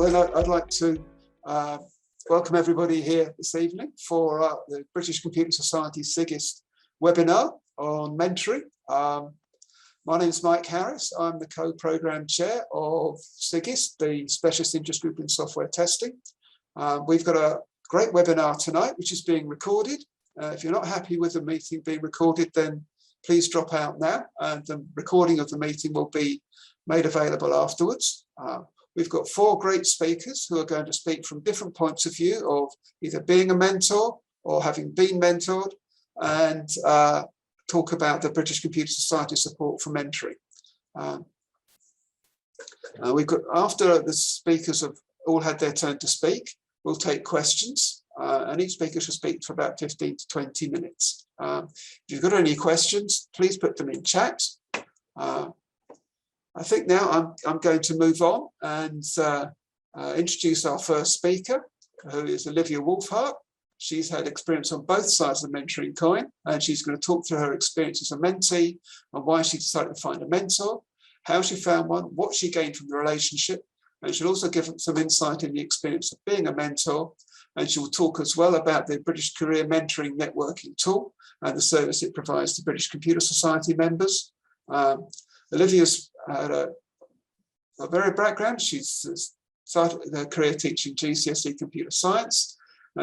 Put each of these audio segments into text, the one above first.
then I'd like to welcome everybody here this evening for the British Computer Society SIGIST webinar on mentoring. My name is Mike Harris. I'm the co-program chair of SIGIST, the specialist interest group in software testing. We've got a great webinar tonight, which is being recorded. If you're not happy with the meeting being recorded, then please drop out now, and the recording of the meeting will be made available afterwards. We've got 4 great speakers who are going to speak from different points of view of either being a mentor or having been mentored, and talk about the British Computer Society support for mentoring. We've got, after the speakers have all had their turn to speak, we'll take questions, and each speaker should speak for about 15 to 20 minutes. If you've got any questions, please put them in chat. I think now I'm going to move on and introduce our first speaker, who is Olivia Wolfhart. She's had experience on both sides of the mentoring coin, and she's going to talk through her experience as a mentee and why she decided to find a mentor, how she found one, what she gained from the relationship, and she'll also give some insight in the experience of being a mentor. And she will talk as well about the British Career Mentoring Networking Tool and the service it provides to British Computer Society members. Olivia's had a varied background. She's started her career teaching GCSE computer science.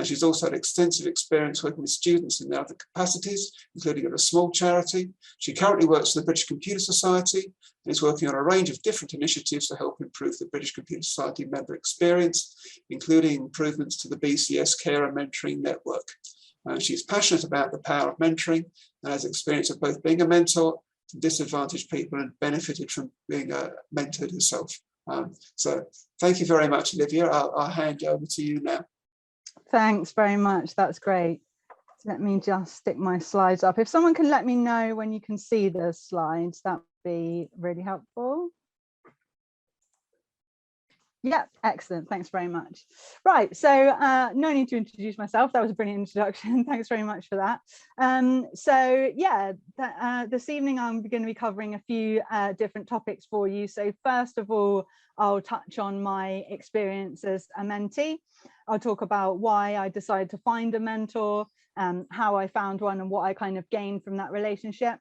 She's also had extensive experience working with students in other capacities, including at a small charity. She currently works for the British Computer Society and is working on a range of different initiatives to help improve the British Computer Society member experience, including improvements to the BCS Career Mentoring Network. She's passionate about the power of mentoring and has experience of both being a mentor to disadvantaged people and benefited from being mentored herself. So thank you very much, Olivia. I'll hand over to you now. Thanks very much. That's great. Let me just stick my slides up. If someone can let me know when you can see the slides, that would be really helpful. Yeah, excellent. Thanks very much. Right, so no need to introduce myself. That was a brilliant introduction. Thanks very much for that. So yeah, this evening I'm going to be covering a few different topics for you. So first of all, I'll touch on my experience as a mentee. I'll talk about why I decided to find a mentor, how I found one and what I kind of gained from that relationship.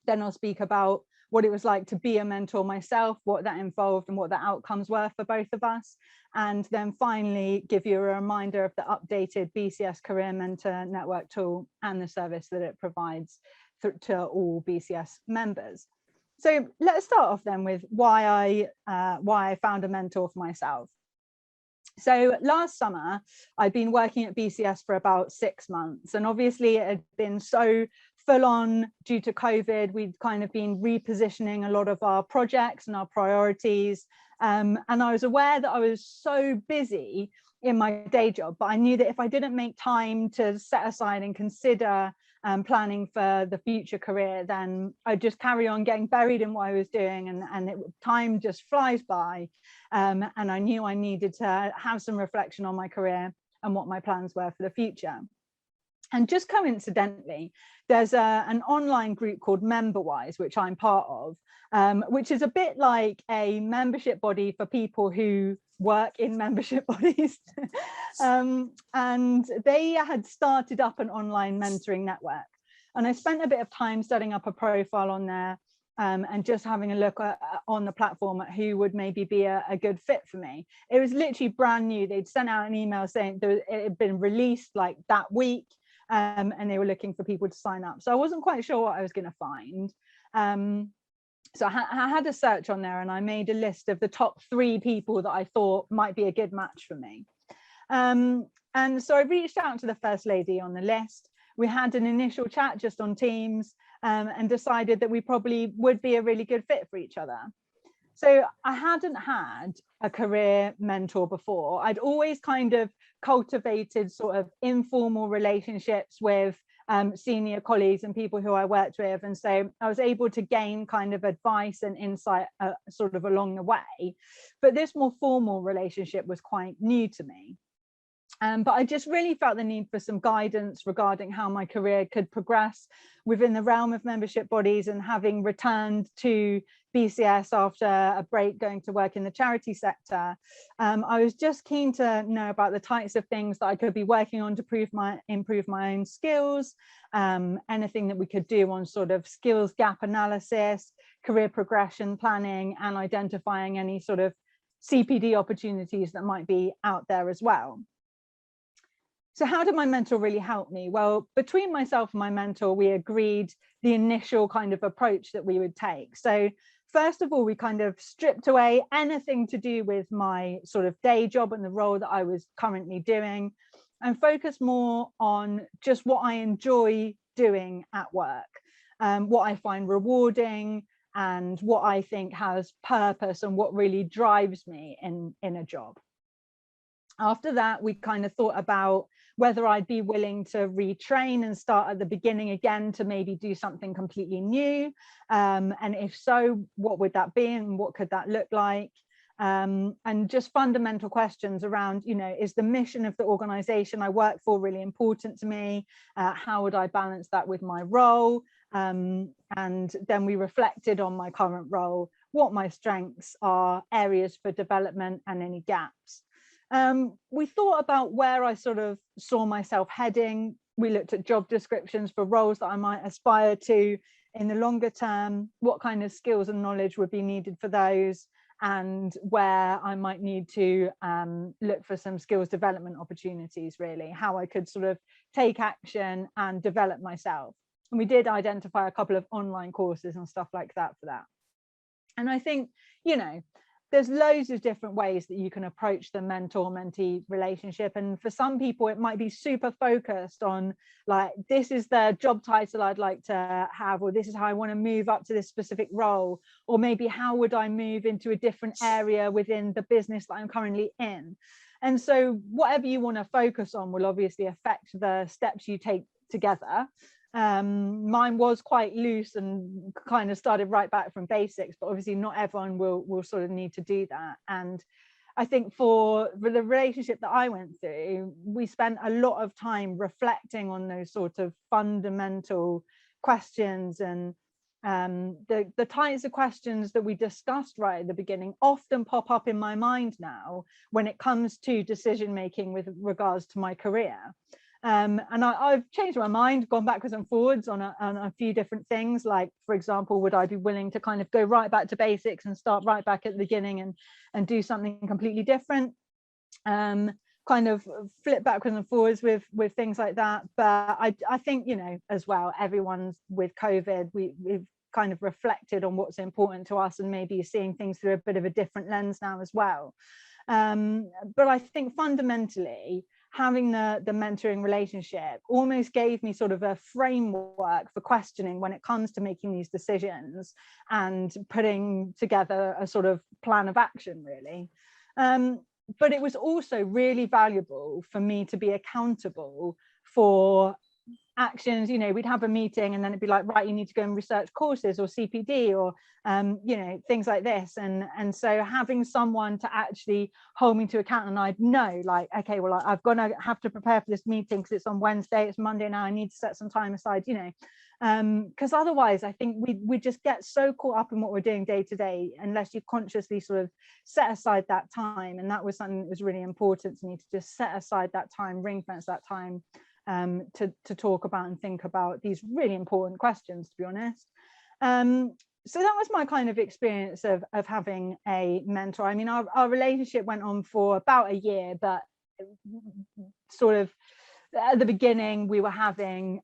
Then I'll speak about what it was like to be a mentor myself, what that involved and what the outcomes were for both of us. And then finally, give you a reminder of the updated BCS Career Mentoring Network tool and the service that it provides to all BCS members. So let's start off then with why I found a mentor for myself. So last summer, I'd been working at BCS for about 6 months, and obviously it had been so full on due to COVID. We'd kind of been repositioning a lot of our projects and our priorities. And I was aware that I was so busy in my day job, but I knew that if I didn't make time to set aside and consider planning for the future career, then I'd just carry on getting buried in what I was doing, and time just flies by. And I knew I needed to have some reflection on my career and what my plans were for the future. And just coincidentally, there's an online group called MemberWise, which I'm part of, which is a bit like a membership body for people who work in membership bodies. And they had started up an online mentoring network. And I spent a bit of time setting up a profile on there and just having a look on the platform at who would maybe be a good fit for me. It was literally brand new. They'd sent out an email saying that it had been released like that week. And they were looking for people to sign up. So I wasn't quite sure what I was going to find. So I had a search on there, and I made a list of the top 3 people that I thought might be a good match for me. And so I reached out to the first lady on the list. We had an initial chat just on Teams, and decided that we probably would be a really good fit for each other. So I hadn't had a career mentor before. I'd always kind of cultivated sort of informal relationships with senior colleagues and people who I worked with. And so I was able to gain kind of advice and insight sort of along the way. But this more formal relationship was quite new to me. But I just really felt the need for some guidance regarding how my career could progress within the realm of membership bodies, and having returned to BCS after a break going to work in the charity sector, I was just keen to know about the types of things that I could be working on to improve my own skills, anything that we could do on sort of skills gap analysis, career progression planning, and identifying any sort of CPD opportunities that might be out there as well. So how did my mentor really help me? Well, between myself and my mentor, we agreed the initial kind of approach that we would take. So first of all, we kind of stripped away anything to do with my sort of day job and the role that I was currently doing, and focused more on just what I enjoy doing at work, what I find rewarding, and what I think has purpose and what really drives me in a job. After that, we kind of thought about whether I'd be willing to retrain and start at the beginning again to maybe do something completely new. And if so, what would that be and what could that look like? And just fundamental questions around, you know, is the mission of the organization I work for really important to me? How would I balance that with my role? And then we reflected on my current role, what my strengths are, areas for development, and any gaps. We thought about where I sort of saw myself heading. We looked at job descriptions for roles that I might aspire to in the longer term, what kind of skills and knowledge would be needed for those, and where I might need to look for some skills development opportunities, really, how I could sort of take action and develop myself. And we did identify a couple of online courses and stuff like that for that. And I think, you know, there's loads of different ways that you can approach the mentor-mentee relationship. And for some people, it might be super focused on, like, this is the job title I'd like to have, or this is how I want to move up to this specific role, or maybe how would I move into a different area within the business that I'm currently in. And so whatever you want to focus on will obviously affect the steps you take together. Mine was quite loose and kind of started right back from basics, but obviously not everyone will sort of need to do that. And I think for the relationship that I went through, we spent a lot of time reflecting on those sort of fundamental questions, and the types of questions that we discussed right at the beginning often pop up in my mind now when it comes to decision making with regards to my career. And I've changed my mind, gone backwards and forwards on a few different things. Like, for example, would I be willing to kind of go right back to basics and start right back at the beginning and do something completely different? Kind of flip backwards and forwards with things like that. But I think, you know, as well, everyone's with COVID, we've kind of reflected on what's important to us and maybe seeing things through a bit of a different lens now as well. But I think fundamentally, having the mentoring relationship almost gave me sort of a framework for questioning when it comes to making these decisions and putting together a sort of plan of action, really. But it was also really valuable for me to be accountable for actions. You know, we'd have a meeting and then it'd be like, right, you need to go and research courses or CPD or you know, things like this, and so having someone to actually hold me to account, and I'd know, like, okay, well, I've got to have to prepare for this meeting because it's on Wednesday, it's Monday now, I need to set some time aside, you know, because otherwise I think we just get so caught up in what we're doing day to day unless you consciously sort of set aside that time. And that was something that was really important to me, to just set aside that time, ring fence that time, to talk about and think about these really important questions, to be honest. So that was my kind of experience of having a mentor. I mean, our relationship went on for about a year, but sort of at the beginning we were having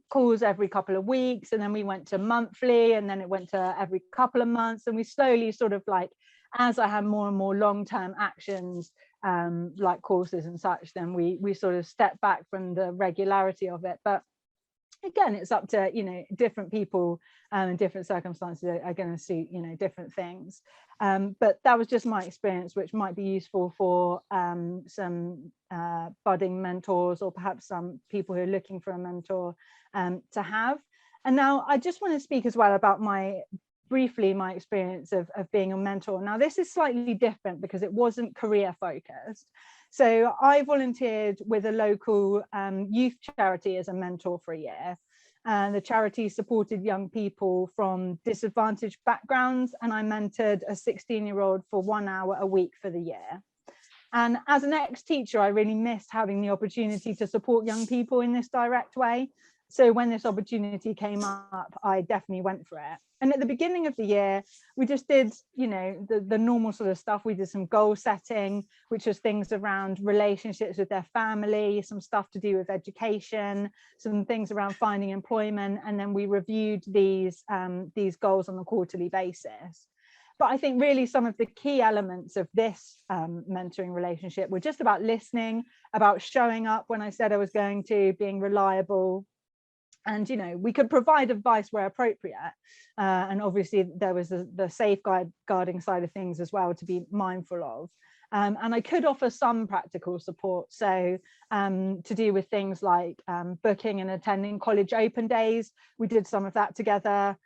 calls every couple of weeks, and then we went to monthly, and then it went to every couple of months, and we slowly sort of, like, as I had more and more long-term actions like courses and such, then we sort of stepped back from the regularity of it. But again, it's up to, you know, different people and different circumstances are going to suit, you know, different things. But that was just my experience, which might be useful for some budding mentors, or perhaps some people who are looking for a mentor to have. And now I just want to speak as well about briefly my experience of being a mentor. Now, this is slightly different because it wasn't career focused. So I volunteered with a local youth charity as a mentor for a year. And the charity supported young people from disadvantaged backgrounds, and I mentored a 16-year-old for 1 hour a week for the year. And as an ex-teacher, I really missed having the opportunity to support young people in this direct way. So when this opportunity came up, I definitely went for it. And at the beginning of the year, we just did, you know, the normal sort of stuff. We did some goal setting, which was things around relationships with their family, some stuff to do with education, some things around finding employment. And then we reviewed these goals on a quarterly basis. But I think really some of the key elements of this mentoring relationship were just about listening, about showing up when I said I was going to, being reliable. And, you know, we could provide advice where appropriate. And obviously there was the safeguarding side of things as well to be mindful of. And I could offer some practical support. So to do with things like booking and attending college open days. We did some of that together.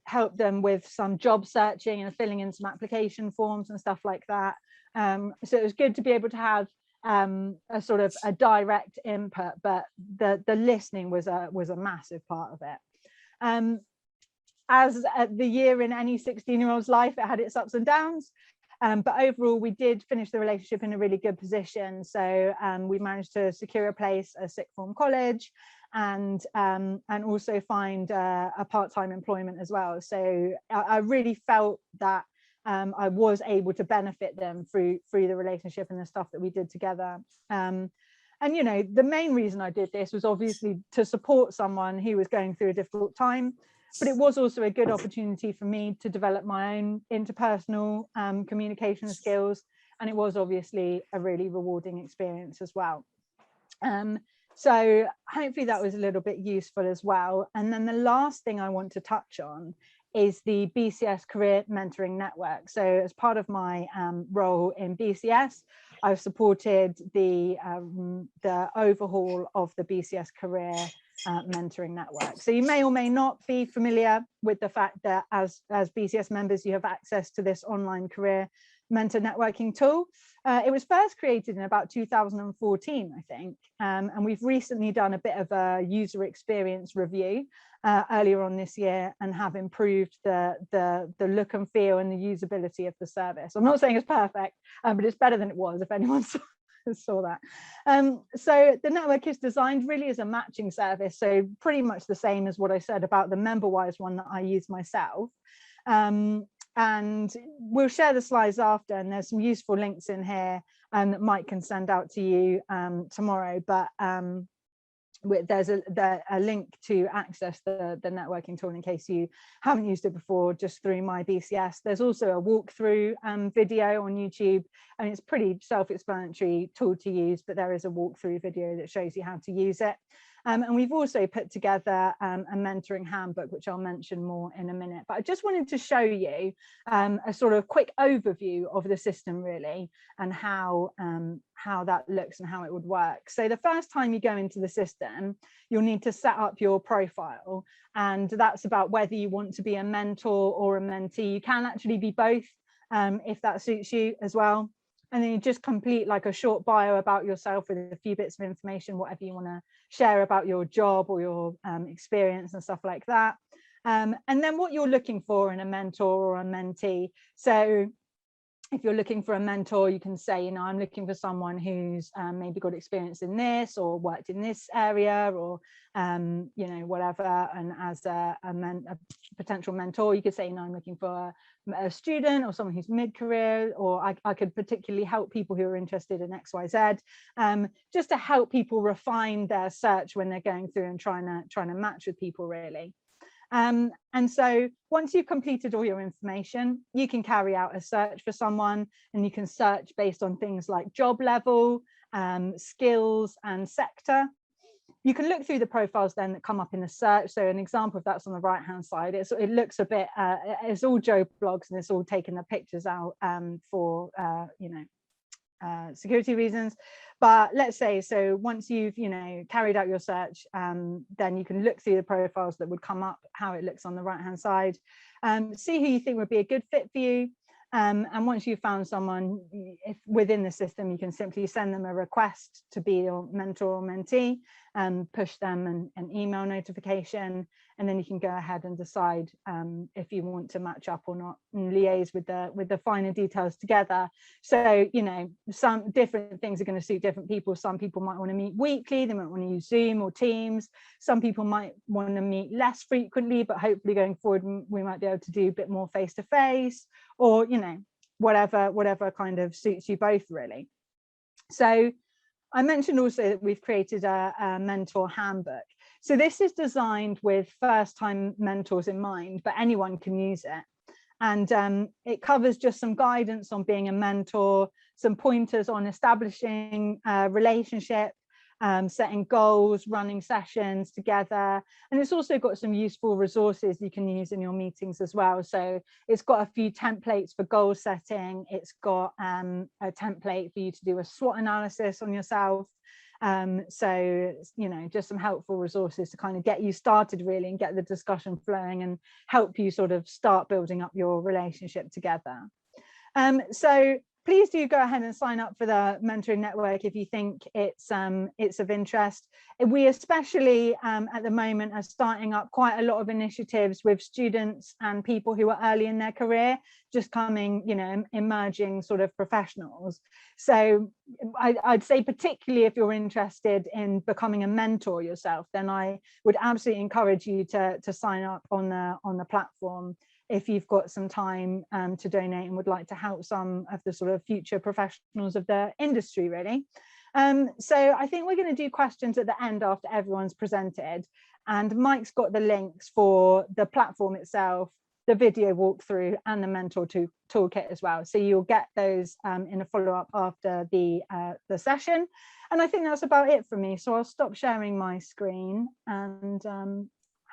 Help them with some job searching and filling in some application forms and stuff like that. So it was good to be able to have a sort of a direct input, but the listening was a massive part of it. As the year in any 16-year-old's life, it had its ups and downs. But overall, we did finish the relationship in a really good position. So we managed to secure a place at sixth form college, and also find a part-time employment as well. So I really felt that I was able to benefit them through the relationship and the stuff that we did together. And, you know, the main reason I did this was obviously to support someone who was going through a difficult time, but it was also a good opportunity for me to develop my own interpersonal communication skills. And it was obviously a really rewarding experience as well. So hopefully that was a little bit useful as well. And then the last thing I want to touch on is the BCS Career Mentoring Network. So as part of my role in BCS, I've supported the overhaul of the BCS Career Mentoring Network. So you may or may not be familiar with the fact that as BCS members, you have access to this online career mentor networking tool. It was first created in about 2014, I think, and we've recently done a bit of a user experience review earlier on this year and have improved the look and feel and the usability of the service. I'm not saying it's perfect, but it's better than it was, if anyone saw that. So the network is designed really as a matching service, so pretty much the same as what I said about the MemberWise one that I use myself. And we'll share the slides after, and there's some useful links in here that Mike can send out to you tomorrow, but there's a link to access the networking tool in case you haven't used it before, just through My BCS. There's also a walkthrough video on YouTube, and it's pretty self-explanatory tool to use, but there is a walkthrough video that shows you how to use it. And we've also put together a mentoring handbook, which I'll mention more in a minute. But I just wanted to show you a sort of quick overview of the system, really, and how that looks and how it would work. So the first time you go into the system, you'll need to set up your profile. And that's about whether you want to be a mentor or a mentee. You can actually be both if that suits you as well. And then you just complete like a short bio about yourself with a few bits of information, whatever you want to share about your job or your experience and stuff like that. And then what you're looking for in a mentor or a mentee. So if you're looking for a mentor, you can say, you know, I'm looking for someone who's maybe got experience in this or worked in this area, or, you know, whatever. And as a potential mentor, you could say, you know, I'm looking for a student or someone who's mid-career, or I could particularly help people who are interested in XYZ, just to help people refine their search when they're going through and trying to match with people, really. And so once you've completed all your information, you can carry out a search for someone, and you can search based on things like job level, skills and sector. You can look through the profiles then that come up in the search. So an example of that's on the right hand side. It looks a bit, it's all Joe blogs, and it's all taking the pictures out for, you know, security reasons. But let's say, so once you've, you know, carried out your search, then you can look through the profiles that would come up, how it looks on the right hand side, see who you think would be a good fit for you. And once you've found someone, if within the system, you can simply send them a request to be your mentor or mentee, and push them an email notification, and then you can go ahead and decide if you want to match up or not, and liaise with the finer details together. So, you know, some different things are going to suit different people. Some people might want to meet weekly, they might want to use Zoom or Teams. Some people might want to meet less frequently, but hopefully going forward we might be able to do a bit more face-to-face, or, you know, whatever kind of suits you both, really. So I mentioned also that we've created a mentor handbook. So this is designed with first-time mentors in mind, but anyone can use it. And it covers just some guidance on being a mentor, some pointers on establishing a relationship, setting goals, running sessions together. And it's also got some useful resources you can use in your meetings as well. So it's got a few templates for goal setting. It's got a template for you to do a SWOT analysis on yourself. So, you know, just some helpful resources to kind of get you started, really, and get the discussion flowing and help you sort of start building up your relationship together. So please do go ahead and sign up for the mentoring network if you think it's of interest. We especially at the moment are starting up quite a lot of initiatives with students and people who are early in their career, just coming, you know, emerging sort of professionals. So I'd say, particularly if you're interested in becoming a mentor yourself, then I would absolutely encourage you to sign up on the platform if you've got some time to donate and would like to help some of the sort of future professionals of the industry, really. So I think we're going to do questions at the end after everyone's presented, and Mike's got the links for the platform itself, the video walkthrough, and the mentor toolkit as well. So you'll get those in a follow-up after the session. And I think that's about it for me. So I'll stop sharing my screen and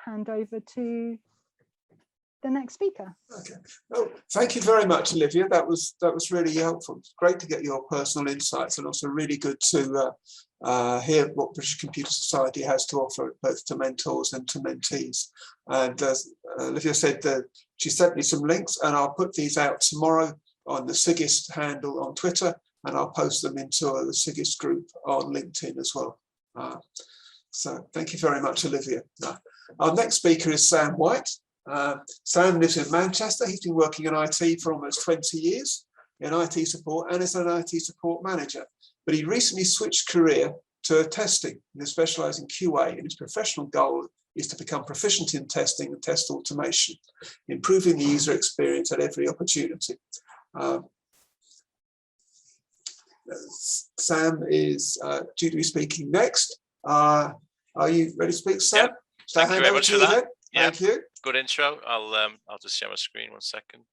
hand over to the next speaker. Okay. Oh, thank you very much, Olivia. That was really helpful. It's great to get your personal insights, and also really good to hear what British Computer Society has to offer, both to mentors and to mentees. And as Olivia said, she sent me some links, and I'll put these out tomorrow on the SIGIST handle on Twitter, and I'll post them into the SIGIST group on LinkedIn as well. So thank you very much, Olivia. Our next speaker is Sam White. Sam lives in Manchester. He's been working in IT for almost 20 years in IT support and as an IT support manager. But he recently switched career to testing and is specialising QA, and his professional goal is to become proficient in testing and test automation, improving the user experience at every opportunity. Sam is due to be speaking next. Are you ready to speak, Sam? Yep. Thank you very much for that. Thank you. Good intro. I'll just share my screen 1 second.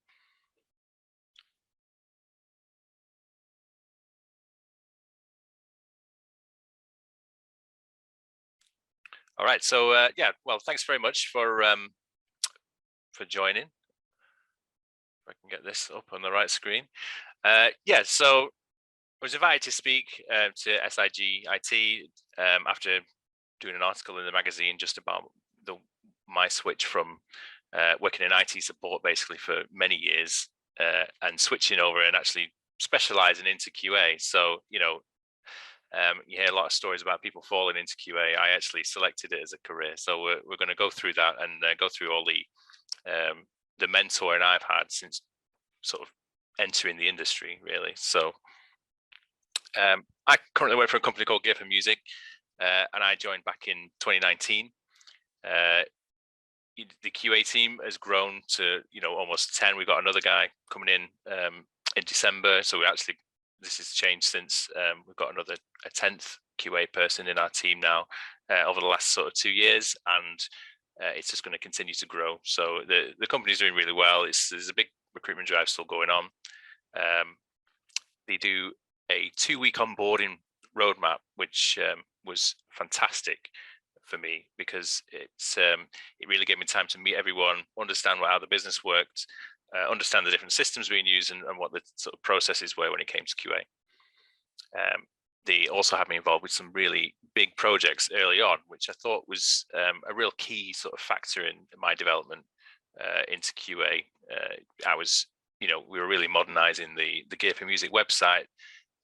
All right. So yeah, well, thanks very much for joining. If I can get this up on the right screen. Yeah. So I was invited to speak to SIG IT after doing an article in the magazine just about my switch from working in IT support basically for many years and switching over and actually specializing into QA. So, you know, you hear a lot of stories about people falling into QA. I actually selected it as a career. So we're going to go through that and go through all the mentoring I've had since sort of entering the industry, really. So I currently work for a company called Gear4music, and I joined back in 2019. The QA team has grown to, you know, almost 10. We've got another guy coming in December. So this has changed since we've got a 10th QA person in our team now over the last sort of 2 years, and it's just going to continue to grow. So the company's doing really well. There's a big recruitment drive still going on. They do a 2-week onboarding roadmap, which was fantastic for me, because it really gave me time to meet everyone, understand how the business worked, understand the different systems being used, and what the sort of processes were when it came to QA. They also had me involved with some really big projects early on, which I thought was a real key sort of factor in my development into QA. I was, we were really modernizing the Gear4music website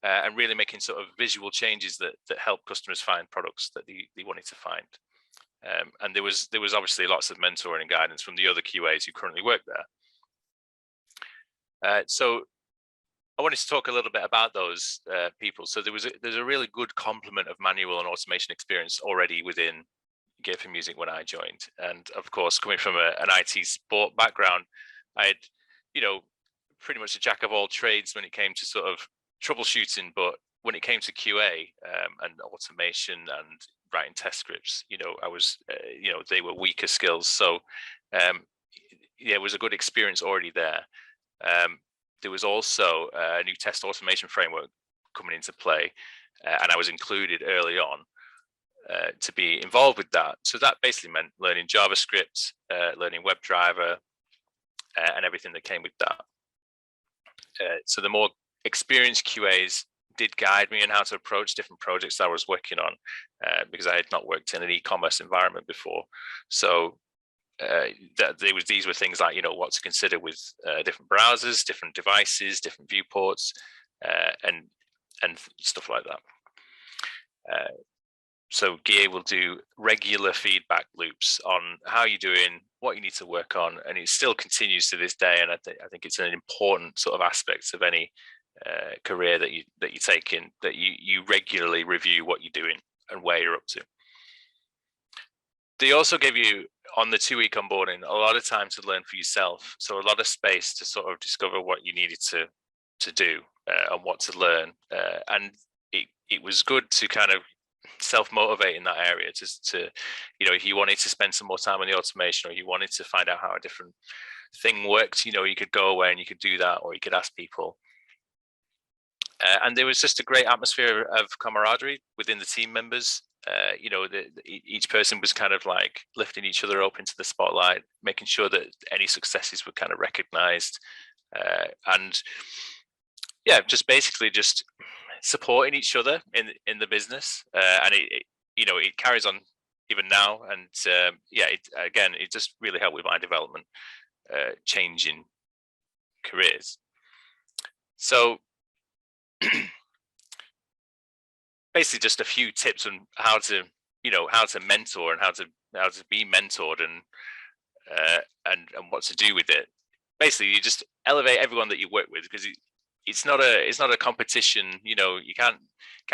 and really making sort of visual changes that help customers find products that they wanted to find. And there was obviously lots of mentoring and guidance from the other QAs who currently work there. So I wanted to talk a little bit about those people. So there's a really good complement of manual and automation experience already within Gear4music when I joined. And of course, coming from an IT support background, I had, pretty much a jack of all trades when it came to sort of troubleshooting, but when it came to QA and automation and writing test scripts, I was, they were weaker skills. So it was a good experience already there. There was also a new test automation framework coming into play, and I was included early on to be involved with that. So that basically meant learning JavaScript, learning WebDriver, and everything that came with that. So the more experienced QAs did guide me in how to approach different projects I was working on, because I had not worked in an e-commerce environment before. So these were things like, what to consider with different browsers, different devices, different viewports, and stuff like that. So Gear will do regular feedback loops on how you're doing, what you need to work on, and it still continues to this day. And I think it's an important sort of aspect of any career that you take in, that you regularly review what you're doing and where you're up to. They also give you, on the 2-week onboarding, a lot of time to learn for yourself. So a lot of space to sort of discover what you needed to do and what to learn. And it was good to kind of self-motivate in that area to if you wanted to spend some more time on the automation, or you wanted to find out how a different thing worked, you could go away and you could do that, or you could ask people. And there was just a great atmosphere of camaraderie within the team members. Each person was kind of like lifting each other up into the spotlight, making sure that any successes were kind of recognized, and just basically just supporting each other in the business. And it carries on even now. And it just really helped with my development, changing careers. So basically just a few tips on how to mentor and how to be mentored and what to do with it. Basically, you just elevate everyone that you work with, because it's not a competition. You can't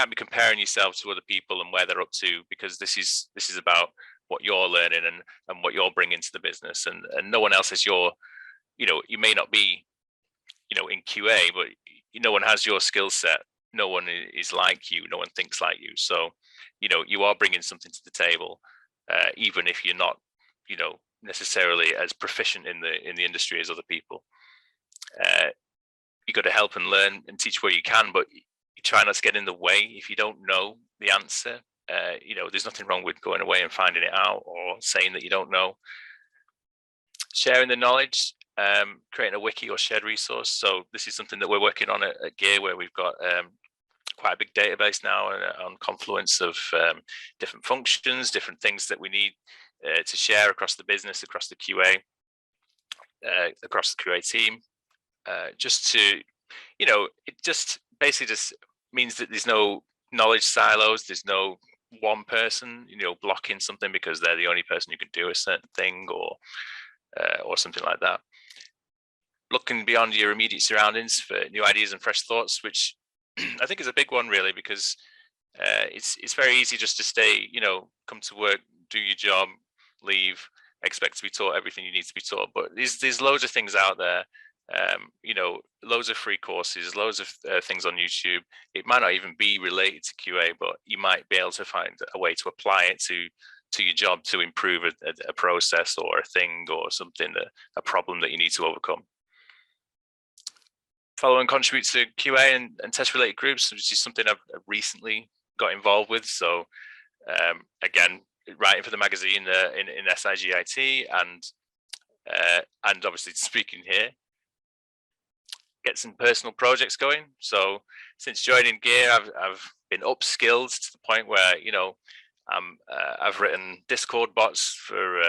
be comparing yourself to other people and where they're up to, because this is about what you're learning and what you're bringing to the business, and no one else has your, you may not be, in QA, but no one has your skill set. No one is like you. No one thinks like you. So, you are bringing something to the table, even if you're not, necessarily as proficient in the industry as other people. You got to help and learn and teach where you can, but you try not to get in the way. If you don't know the answer, there's nothing wrong with going away and finding it out, or saying that you don't know. Sharing the knowledge, creating a wiki or shared resource. So this is something that we're working on at Gear, where we've got quite a big database now on Confluence of different functions, different things that we need to share across the business, across the QA, across the QA team. Just to, it just basically just means that there's no knowledge silos. There's no one person, blocking something because they're the only person who can do a certain thing, or something like that. Looking beyond your immediate surroundings for new ideas and fresh thoughts, which I think is a big one, really, because it's very easy just to stay, come to work, do your job, leave, expect to be taught everything you need to be taught. But there's loads of things out there, loads of free courses, loads of things on YouTube. It might not even be related to QA, but you might be able to find a way to apply it to your job to improve a process or a thing or something, a problem that you need to overcome. Follow and contribute to QA and test related groups, which is something I've recently got involved with. So again, writing for the magazine in SIGIT and obviously speaking here. Get some personal projects going. So since joining Gear, I've been upskilled to the point where I've written Discord bots for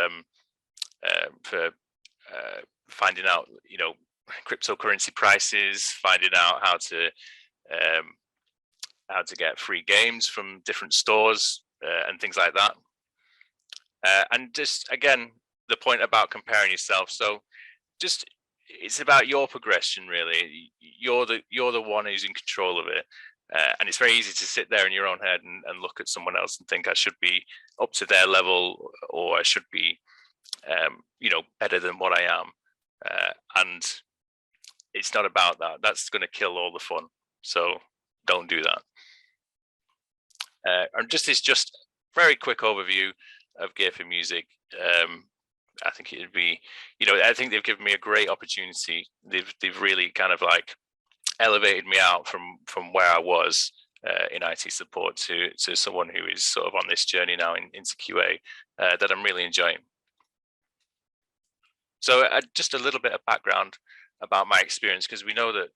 finding out cryptocurrency prices, finding out how to get free games from different stores and things like that. And just again, the point about comparing yourself. So just it's about your progression, really. You're the one who's in control of it. And it's very easy to sit there in your own head and look at someone else and think I should be up to their level, or I should be, better than what I am. And it's not about that. That's going to kill all the fun. So don't do that. And just very quick overview of Gear4music. I think it'd be, I think they've given me a great opportunity. They've really kind of like elevated me out from where I was in IT support to someone who is sort of on this journey now into QA that I'm really enjoying. So just a little bit of background about my experience, because we know that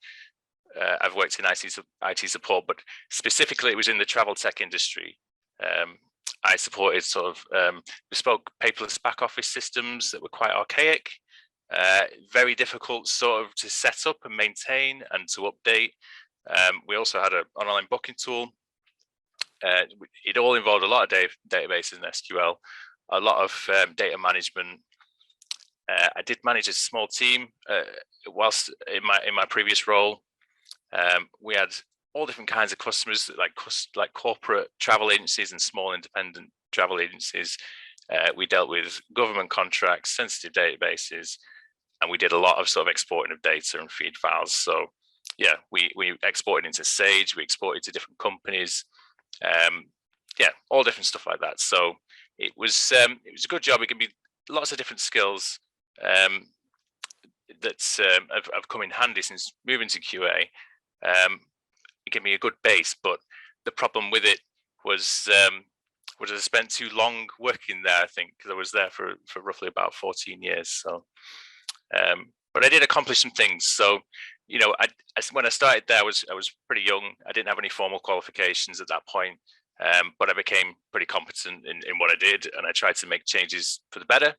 I've worked in IT support, but specifically it was in the travel tech industry. I supported sort of bespoke paperless back office systems that were quite archaic, very difficult sort of to set up and maintain and to update. We also had an online booking tool. It all involved a lot of databases and SQL, a lot of data management. I did manage a small team whilst in my previous role. We had all different kinds of customers, like corporate travel agencies and small independent travel agencies. We dealt with government contracts, sensitive databases, and we did a lot of sort of exporting of data and feed files. So yeah, we exported into Sage, we exported to different companies, all different stuff like that. So it was a good job. It can be lots of different skills that's have come in handy since moving to QA. It gave me a good base, but the problem with it was I spent too long working there, I think, because I was there for roughly about 14 years. So, but I did accomplish some things. So, when I started there, I was pretty young. I didn't have any formal qualifications at that point, but I became pretty competent in what I did, and I tried to make changes for the better.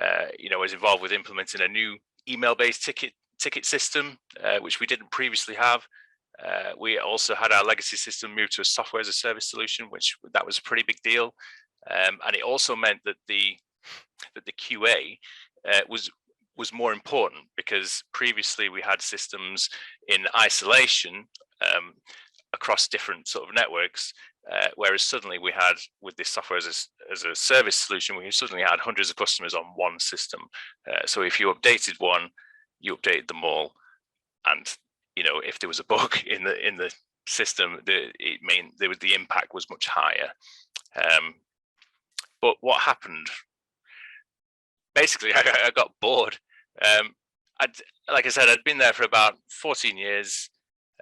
I was involved with implementing a new email-based ticket system, which we didn't previously have. We also had our legacy system moved to a software as a service solution, that was a pretty big deal. And it also meant that the QA was more important, because previously we had systems in isolation across different sort of networks, whereas suddenly we had, with this software as a service solution, we suddenly had hundreds of customers on one system. So if you updated one, you updated them all, and if there was a bug in the system, the impact was much higher. But what happened? Basically, I got bored. Like I said, I'd been there for about 14 years.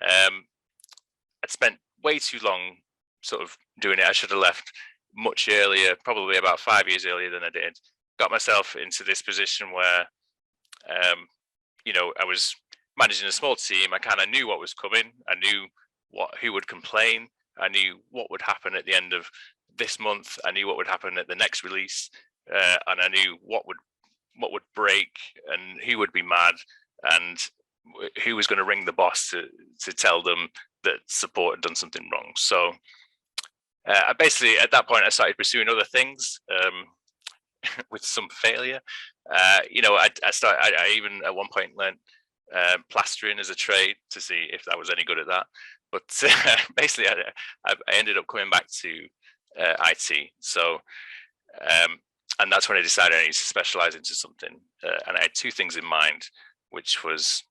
I'd spent way too long sort of doing it. I should have left much earlier, probably about 5 years earlier than I did. Got myself into this position where, I was managing a small team. I kind of knew what was coming. I knew who would complain. I knew what would happen at the end of this month. I knew what would happen at the next release, and I knew what would break and who would be mad and who was going to ring the boss to tell them that support had done something wrong. So I basically, at that point, I started pursuing other things with some failure. I even at one point learned plastering as a trade to see if that was any good at that. But basically, I ended up coming back to IT. So, and that's when I decided I needed to specialize into something. And I had two things in mind, which was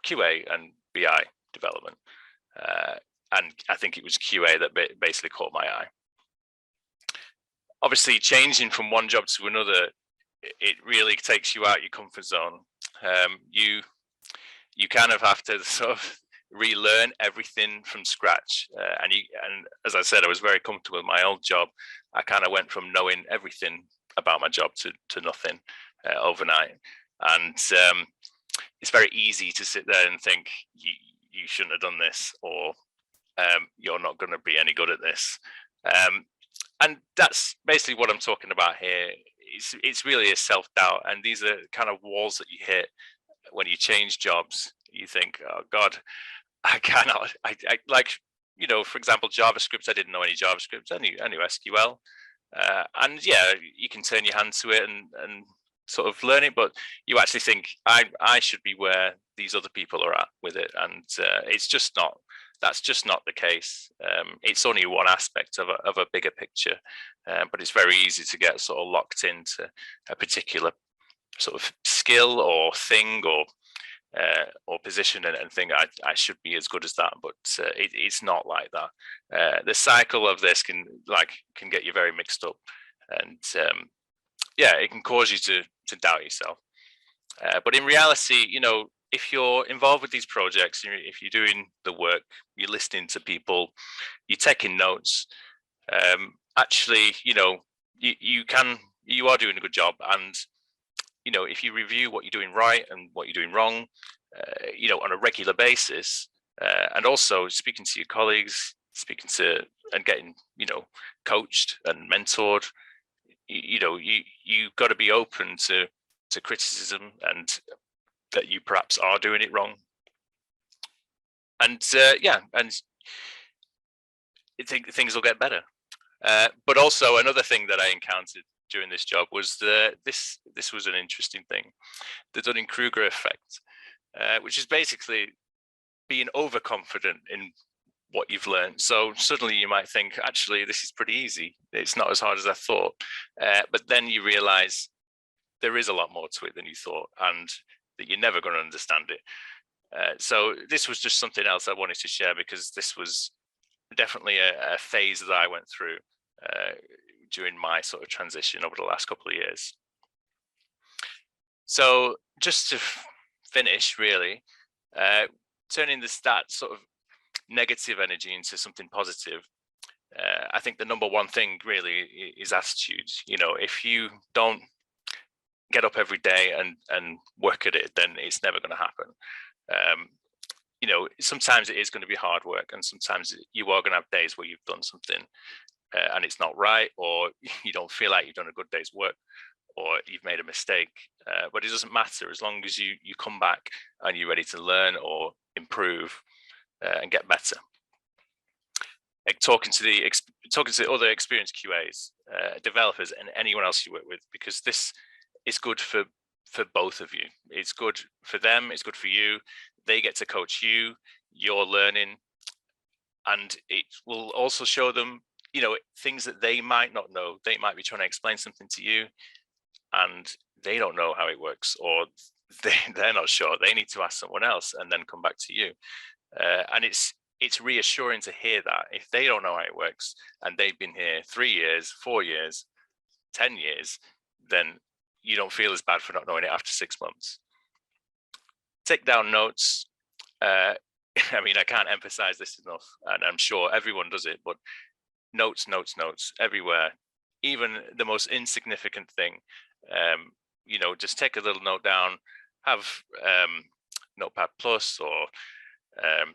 QA and BI development. And I think it was QA that basically caught my eye. Obviously, changing from one job to another, it really takes you out your comfort zone. You kind of have to sort of relearn everything from scratch. And as I said, I was very comfortable with my old job. I kind of went from knowing everything about my job to nothing overnight. And it's very easy to sit there and think you shouldn't have done this, or you're not going to be any good at this. And that's basically what I'm talking about here. It's really a self-doubt, and these are kind of walls that you hit when you change jobs, you think, oh God, I cannot. I like, you know, for example, JavaScript. I didn't know any JavaScript. I knew SQL, and yeah, you can turn your hand to it and sort of learn it, but you actually think I should be where these other people are at with it, and it's just not. That's just not the case. It's only one aspect of a bigger picture, but it's very easy to get sort of locked into a particular sort of skill or thing or position and think I should be as good as that, but it's not like that. The cycle of this can get you very mixed up, and yeah, it can cause you to doubt yourself. But in reality, you know, if you're involved with these projects, if you're doing the work, you're listening to people, you're taking notes, actually, you know, you are doing a good job. And, you know, if you review what you're doing right and what you're doing wrong, you know, on a regular basis, and also speaking to your colleagues, and getting, you know, coached and mentored, you know, you've got to be open to criticism and that you perhaps are doing it wrong. And yeah, and I think things will get better. But also another thing that I encountered during this job was this was an interesting thing, the Dunning-Kruger effect, which is basically being overconfident in what you've learned. So suddenly you might think, actually, this is pretty easy. It's not as hard as I thought. But then you realize there is a lot more to it than you thought, and that you're never going to understand it. So this was just something else I wanted to share, because this was definitely a phase that I went through during my sort of transition over the last couple of years. So just to finish, really, turning that sort of negative energy into something positive, I think the number one thing really is attitude. You know, if you don't get up every day and work at it, then it's never going to happen. You know, sometimes it is going to be hard work, and sometimes you are going to have days where you've done something and it's not right, or you don't feel like you've done a good day's work, or you've made a mistake. But it doesn't matter, as long as you come back and you're ready to learn or improve and get better. Like talking to the other experienced QAs, developers, and anyone else you work with, because this is good for both of you. It's good for them, it's good for you. They get to coach you, you're learning, and it will also show them, you know, things that they might not know. They might be trying to explain something to you and they don't know how it works, or they're not sure. They need to ask someone else and then come back to you. And it's reassuring to hear that if they don't know how it works and they've been here 3 years, 4 years, 10 years, then you don't feel as bad for not knowing it after 6 months. Take down notes. I mean, I can't emphasize this enough, and I'm sure everyone does it, but notes everywhere, even the most insignificant thing. You know, just take a little note down, have Notepad Plus or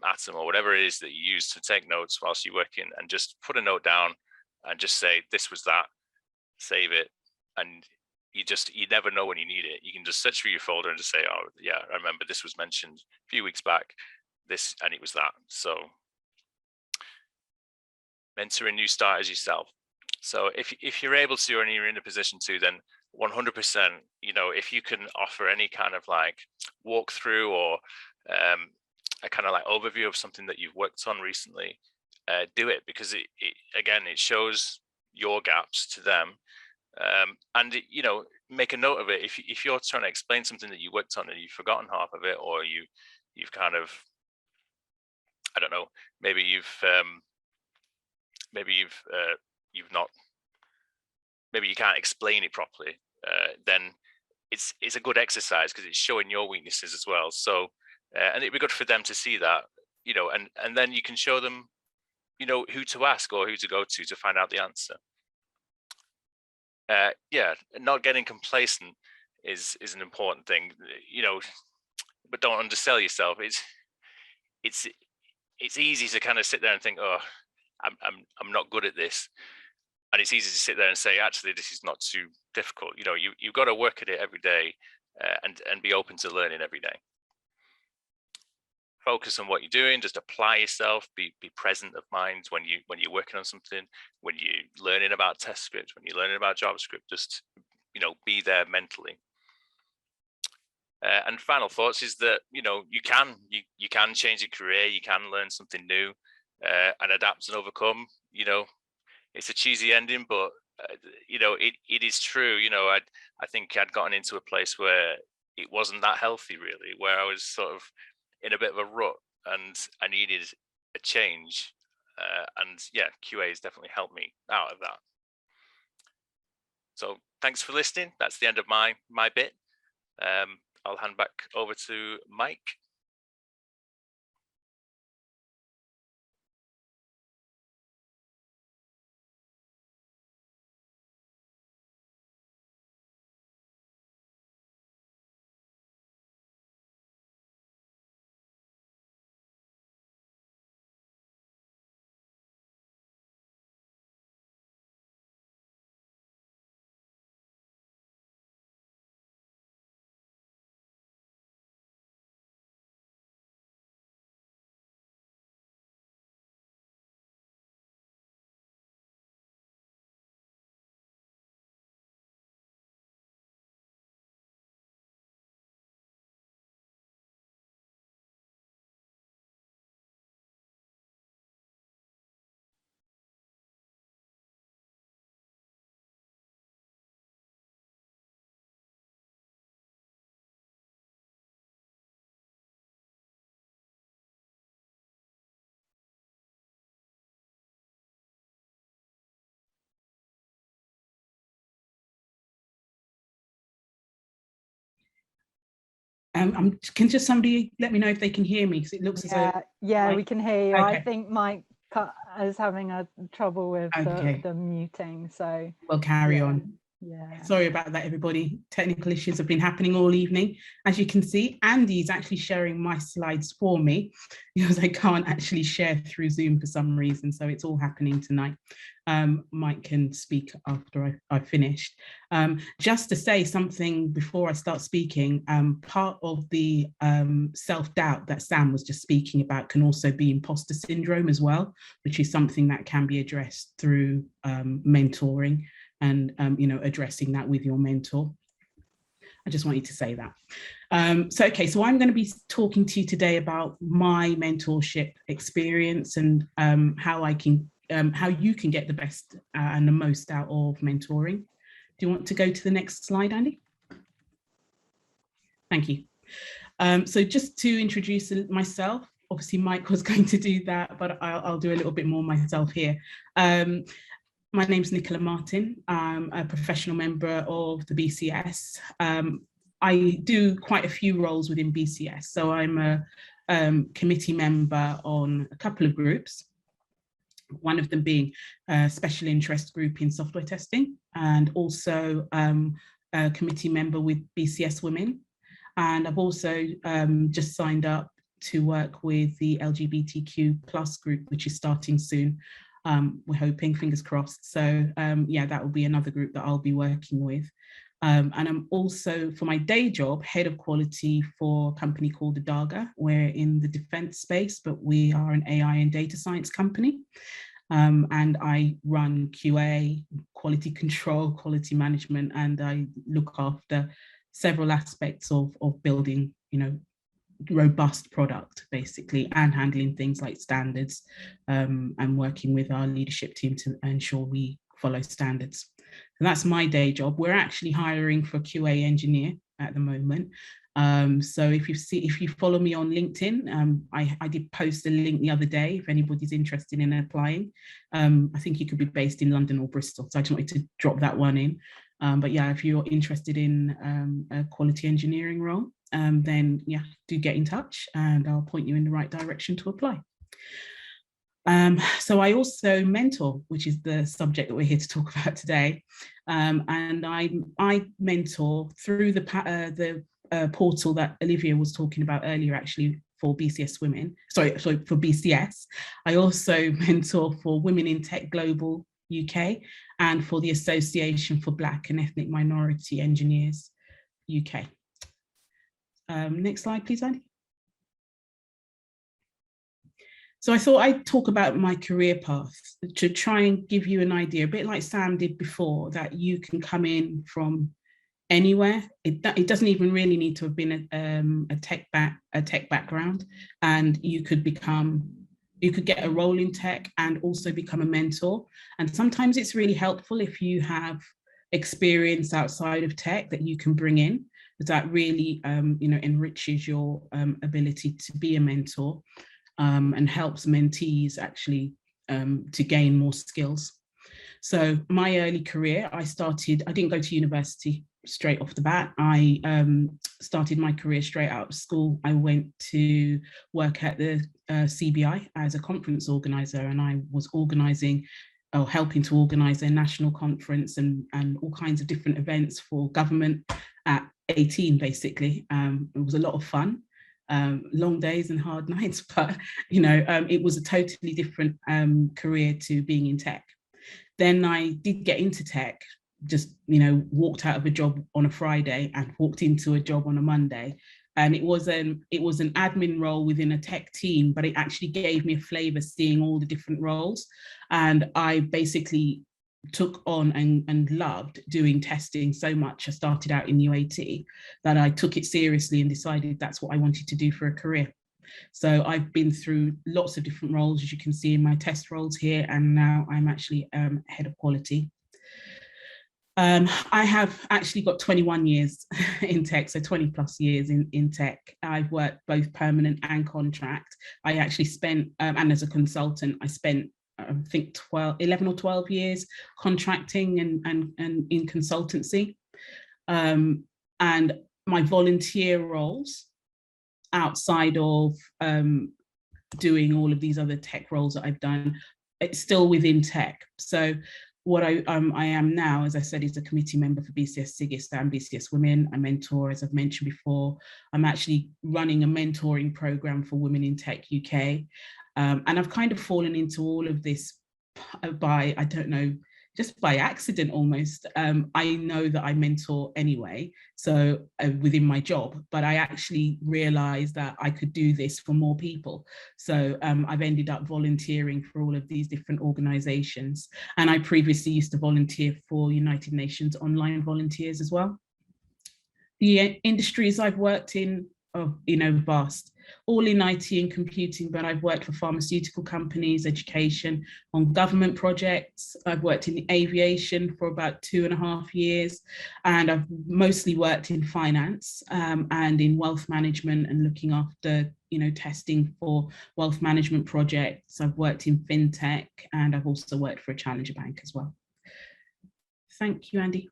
Atom or whatever it is that you use to take notes whilst you're working, and just put a note down and just say, this was that, save it. And you never know when you need it. You can just search through your folder and just say, oh yeah, I remember this was mentioned a few weeks back, this, and it was that. So mentoring new starters yourself. So if you're able to, and you're in a position to, then 100%, you know, if you can offer any kind of like walkthrough or a kind of like overview of something that you've worked on recently, do it, because it shows your gaps to them. And you know, make a note of it. If you're trying to explain something that you worked on and you've forgotten half of it, or you've kind of, I don't know, maybe you can't explain it properly, then it's a good exercise, because it's showing your weaknesses as well. So and it'd be good for them to see that, you know, and then you can show them, you know, who to ask or who to go to find out the answer. Yeah, not getting complacent is an important thing, you know, but don't undersell yourself. It's easy to kind of sit there and think, oh, I'm not good at this, and it's easy to sit there and say, actually, this is not too difficult. You know, you've got to work at it every day, and be open to learning every day. Focus on what you're doing, just apply yourself, be present of mind when you're working on something, when you're learning about test scripts, when you're learning about JavaScript, just be there mentally. And final thoughts is that you can change your career, you can learn something new and adapt and overcome. It's a cheesy ending, but it is true. I think I'd gotten into a place where it wasn't that healthy really, where I was sort of in a bit of a rut and I needed a change. And yeah, QA has definitely helped me out of that. So thanks for listening. That's the end of my bit. I'll hand back over to Mike. Can just somebody let me know if they can hear me, because it looks as though we can hear you. Okay. I think Mike is having a trouble with the muting, so we'll carry on. Yeah. Sorry about that, everybody. Technical issues have been happening all evening. As you can see, Andy's actually sharing my slides for me because I can't actually share through Zoom for some reason. So it's all happening tonight. Mike can speak after I've finished. Just to say something before I start speaking, part of the self-doubt that Sam was just speaking about can also be imposter syndrome as well, which is something that can be addressed through mentoring and addressing that with your mentor. I just wanted to say that. So I'm going to be talking to you today about my mentorship experience and how you can get the best and the most out of mentoring. Do you want to go to the next slide, Andy? Thank you. So just to introduce myself, obviously Mike was going to do that, but I'll do a little bit more myself here. My name's Nicola Martin. I'm a professional member of the BCS. I do quite a few roles within BCS. So I'm a committee member on a couple of groups, one of them being a special interest group in software testing, and also a committee member with BCS Women. And I've also just signed up to work with the LGBTQ+ group, which is starting soon. We're hoping, fingers crossed. So yeah, that will be another group that I'll be working with. And I'm also, for my day job, head of quality for a company called Adaga. We're in the defense space, but we are an AI and data science company. And I run QA, quality control, quality management, and I look after several aspects of building, robust product basically, and handling things like standards and working with our leadership team to ensure we follow standards. And that's my day job. We're actually hiring for a QA engineer at the moment. So if you follow me on LinkedIn, I did post a link the other day if anybody's interested in applying. I think you could be based in London or Bristol, so I just wanted to drop that one in. But yeah, if you're interested in a quality engineering role, then yeah, do get in touch and I'll point you in the right direction to apply. So I also mentor, which is the subject that we're here to talk about today. And I mentor through the portal that Olivia was talking about earlier, actually, for BCS Women, sorry, for BCS. I also mentor for Women in Tech Global UK and for the Association for Black and Ethnic Minority Engineers UK. Next slide, please, Andy. So I thought I'd talk about my career path to try and give you an idea, a bit like Sam did before, that you can come in from anywhere. It doesn't even really need to have been a tech background, and you could get a role in tech and also become a mentor. And sometimes it's really helpful if you have experience outside of tech that you can bring in, because that really enriches your ability to be a mentor, and helps mentees actually to gain more skills. So my early career, I didn't go to university straight off the bat. I started my career straight out of school. I went to work at the CBI as a conference organizer, and I was helping to organize a national conference and all kinds of different events for government at 18, basically. It was a lot of fun. Long days and hard nights, but it was a totally different career to being in tech. Then I did get into tech, just walked out of a job on a Friday and walked into a job on a Monday, and it was an admin role within a tech team, but it actually gave me a flavor seeing all the different roles, and I basically took on and loved doing testing so much. I started out in UAT that I took it seriously and decided that's what I wanted to do for a career. So I've been through lots of different roles, as you can see in my test roles here, and now I'm actually head of quality. I have actually got 21 years in tech, so 20 plus years in tech. I've worked both permanent and contract. I actually spent, and as a consultant, I spent I think 11 or 12 years contracting and in consultancy. And my volunteer roles outside of doing all of these other tech roles that I've done, it's still within tech. So what I am now, as I said, is a committee member for BCS SIGIST and BCS Women. I mentor, as I've mentioned before. I'm actually running a mentoring program for Women in Tech UK. And I've kind of fallen into all of this by, I don't know, just by accident almost. I know that I mentor anyway, so within my job, but I actually realized that I could do this for more people. So I've ended up volunteering for all of these different organizations. And I previously used to volunteer for United Nations Online Volunteers as well. The industries I've worked in are, vast, all in IT and computing, but I've worked for pharmaceutical companies, education, on government projects. I've worked in aviation for about 2.5 years, and I've mostly worked in finance and in wealth management and looking after, testing for wealth management projects. I've worked in fintech, and I've also worked for a challenger bank as well. Thank you, Andy.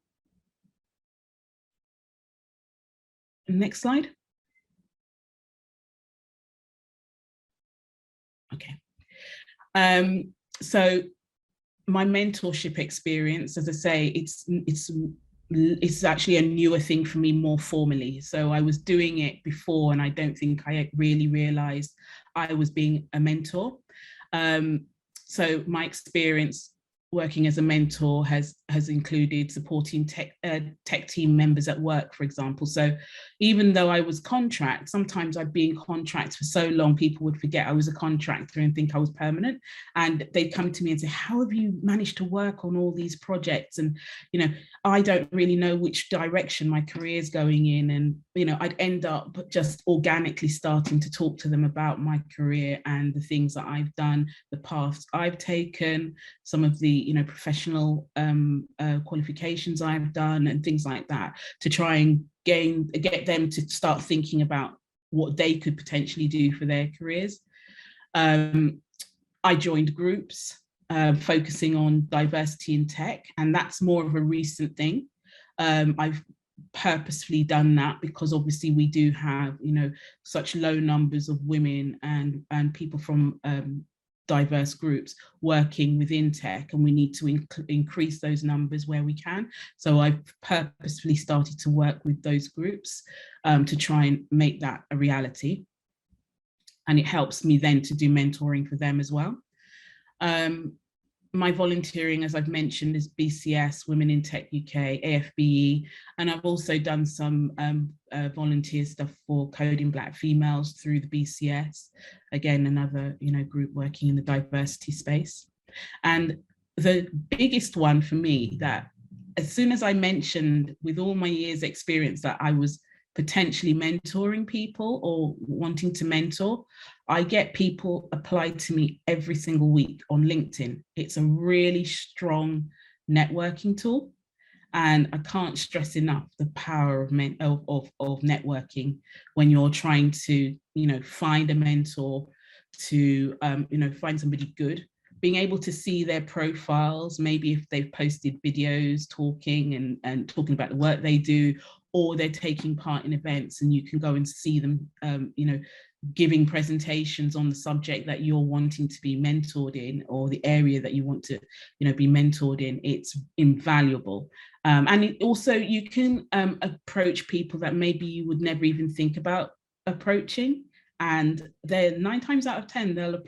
Next slide. Okay. So my mentorship experience, as I say, it's actually a newer thing for me, more formally. So I was doing it before, and I don't think I really realized I was being a mentor. So my experience working as a mentor has included supporting tech team members at work, for example. So even though I was contract, sometimes I'd be in contract for so long, people would forget I was a contractor and think I was permanent. And they'd come to me and say, how have you managed to work on all these projects? And, I don't really know which direction my career is going in. And, I'd end up just organically starting to talk to them about my career and the things that I've done, the paths I've taken, some of the, professional qualifications I've done and things like that, to try and get them to start thinking about what they could potentially do for their careers. I joined groups focusing on diversity in tech, and that's more of a recent thing. I've purposefully done that because obviously we do have, such low numbers of women and people from diverse groups working within tech, and we need to increase those numbers where we can. So I've purposefully started to work with those groups to try and make that a reality. And it helps me then to do mentoring for them as well. my volunteering, as I've mentioned, is BCS, Women in Tech UK, AFBE, and I've also done some volunteer stuff for Coding Black Females through the BCS. Again, another group working in the diversity space. And the biggest one for me, that as soon as I mentioned with all my years experience that I was potentially mentoring people or wanting to mentor, I get people apply to me every single week on LinkedIn. It's a really strong networking tool. And I can't stress enough the power of networking when you're trying to, find a mentor, to, find somebody good. Being able to see their profiles, maybe if they've posted videos talking and talking about the work they do, or they're taking part in events, and you can go and see them, giving presentations on the subject that you're wanting to be mentored in, or the area that you want to, be mentored in. It's invaluable. And also you can approach people that maybe you would never even think about approaching, and they're 9 times out of 10 they'll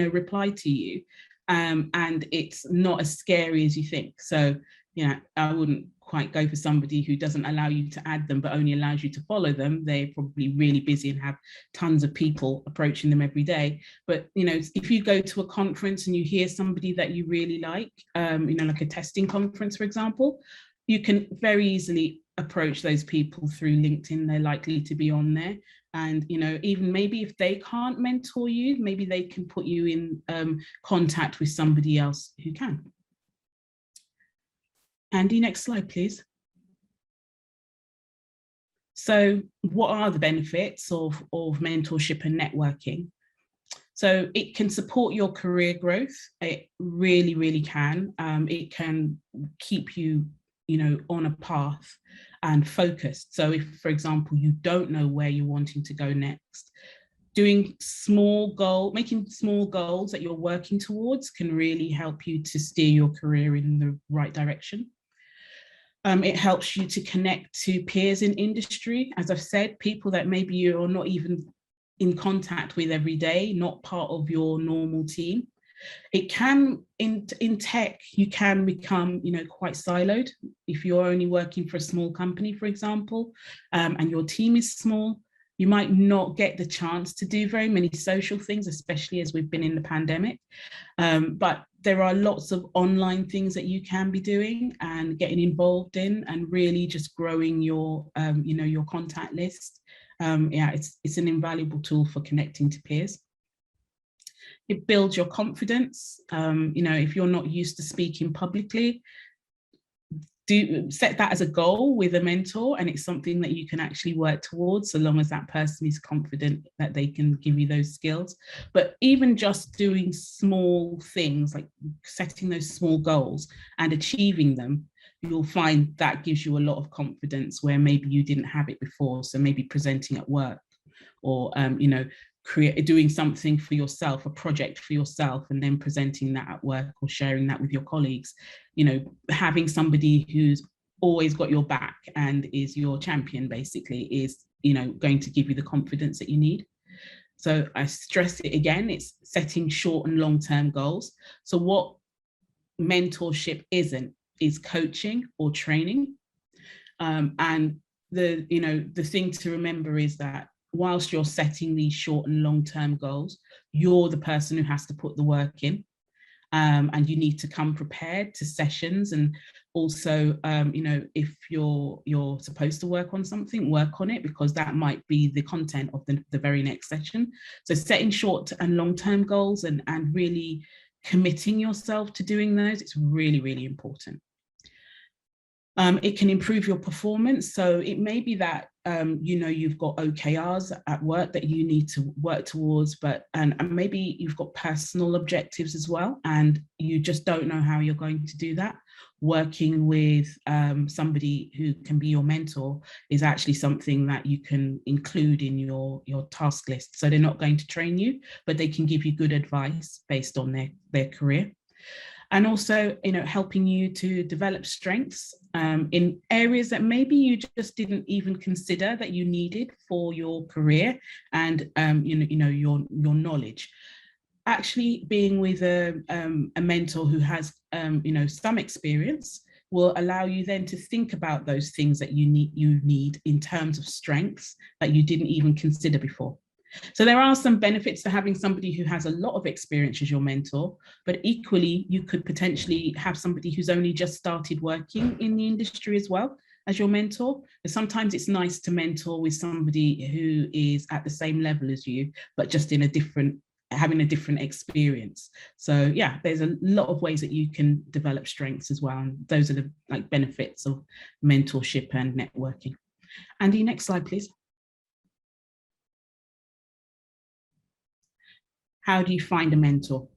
reply to you, and it's not as scary as you think. So I wouldn't quite go for somebody who doesn't allow you to add them but only allows you to follow them. They're probably really busy and have tons of people approaching them every day. But if you go to a conference and you hear somebody that you really like, like a testing conference, for example, you can very easily approach those people through LinkedIn. They're likely to be on there. And even maybe if they can't mentor you, maybe they can put you in contact with somebody else who can. Andy, next slide, please. So what are the benefits of mentorship and networking? So it can support your career growth. It really, really can. It can keep you, on a path and focused. So if, for example, you don't know where you're wanting to go next, making small goals that you're working towards can really help you to steer your career in the right direction. It helps you to connect to peers in industry. As I've said, people that maybe you're not even in contact with every day, not part of your normal team. It can, in tech, you can become, quite siloed. If you're only working for a small company, for example, and your team is small, you might not get the chance to do very many social things, especially as we've been in the pandemic. But there are lots of online things that you can be doing and getting involved in, and really just growing your, your contact list. It's an invaluable tool for connecting to peers. It builds your confidence. If you're not used to speaking publicly, set that as a goal with a mentor, and it's something that you can actually work towards, so long as that person is confident that they can give you those skills. But even just doing small things, like setting those small goals and achieving them, you'll find that gives you a lot of confidence where maybe you didn't have it before. So maybe presenting at work, or doing something for yourself, a project for yourself, and then presenting that at work or sharing that with your colleagues. Having somebody who's always got your back and is your champion basically is, going to give you the confidence that you need. So I stress it again, it's setting short and long-term goals. So what mentorship isn't is coaching or training. And the thing to remember is that whilst you're setting these short and long-term goals, you're the person who has to put the work in, and you need to come prepared to sessions. And also, if you're supposed to work on something, work on it, because that might be the content of the very next session. So setting short and long-term goals and really committing yourself to doing those, it's really, really important. It can improve your performance. So it may be that, you've got OKRs at work that you need to work towards, and maybe you've got personal objectives as well, and you just don't know how you're going to do that. Working with somebody who can be your mentor is actually something that you can include in your task list. So they're not going to train you, but they can give you good advice based on their career. And also, helping you to develop strengths in areas that maybe you just didn't even consider that you needed for your career and, your knowledge. actually being with a mentor who has some experience will allow you then to think about those things that you need in terms of strengths that you didn't even consider before. So there are some benefits to having somebody who has a lot of experience as your mentor, but equally you could potentially have somebody who's only just started working in the industry as well as your mentor. But sometimes it's nice to mentor with somebody who is at the same level as you, but just in having a different experience. So yeah, there's a lot of ways that you can develop strengths as well. And those are the benefits of mentorship and networking. Andy, next slide, please. How do you find a mentor?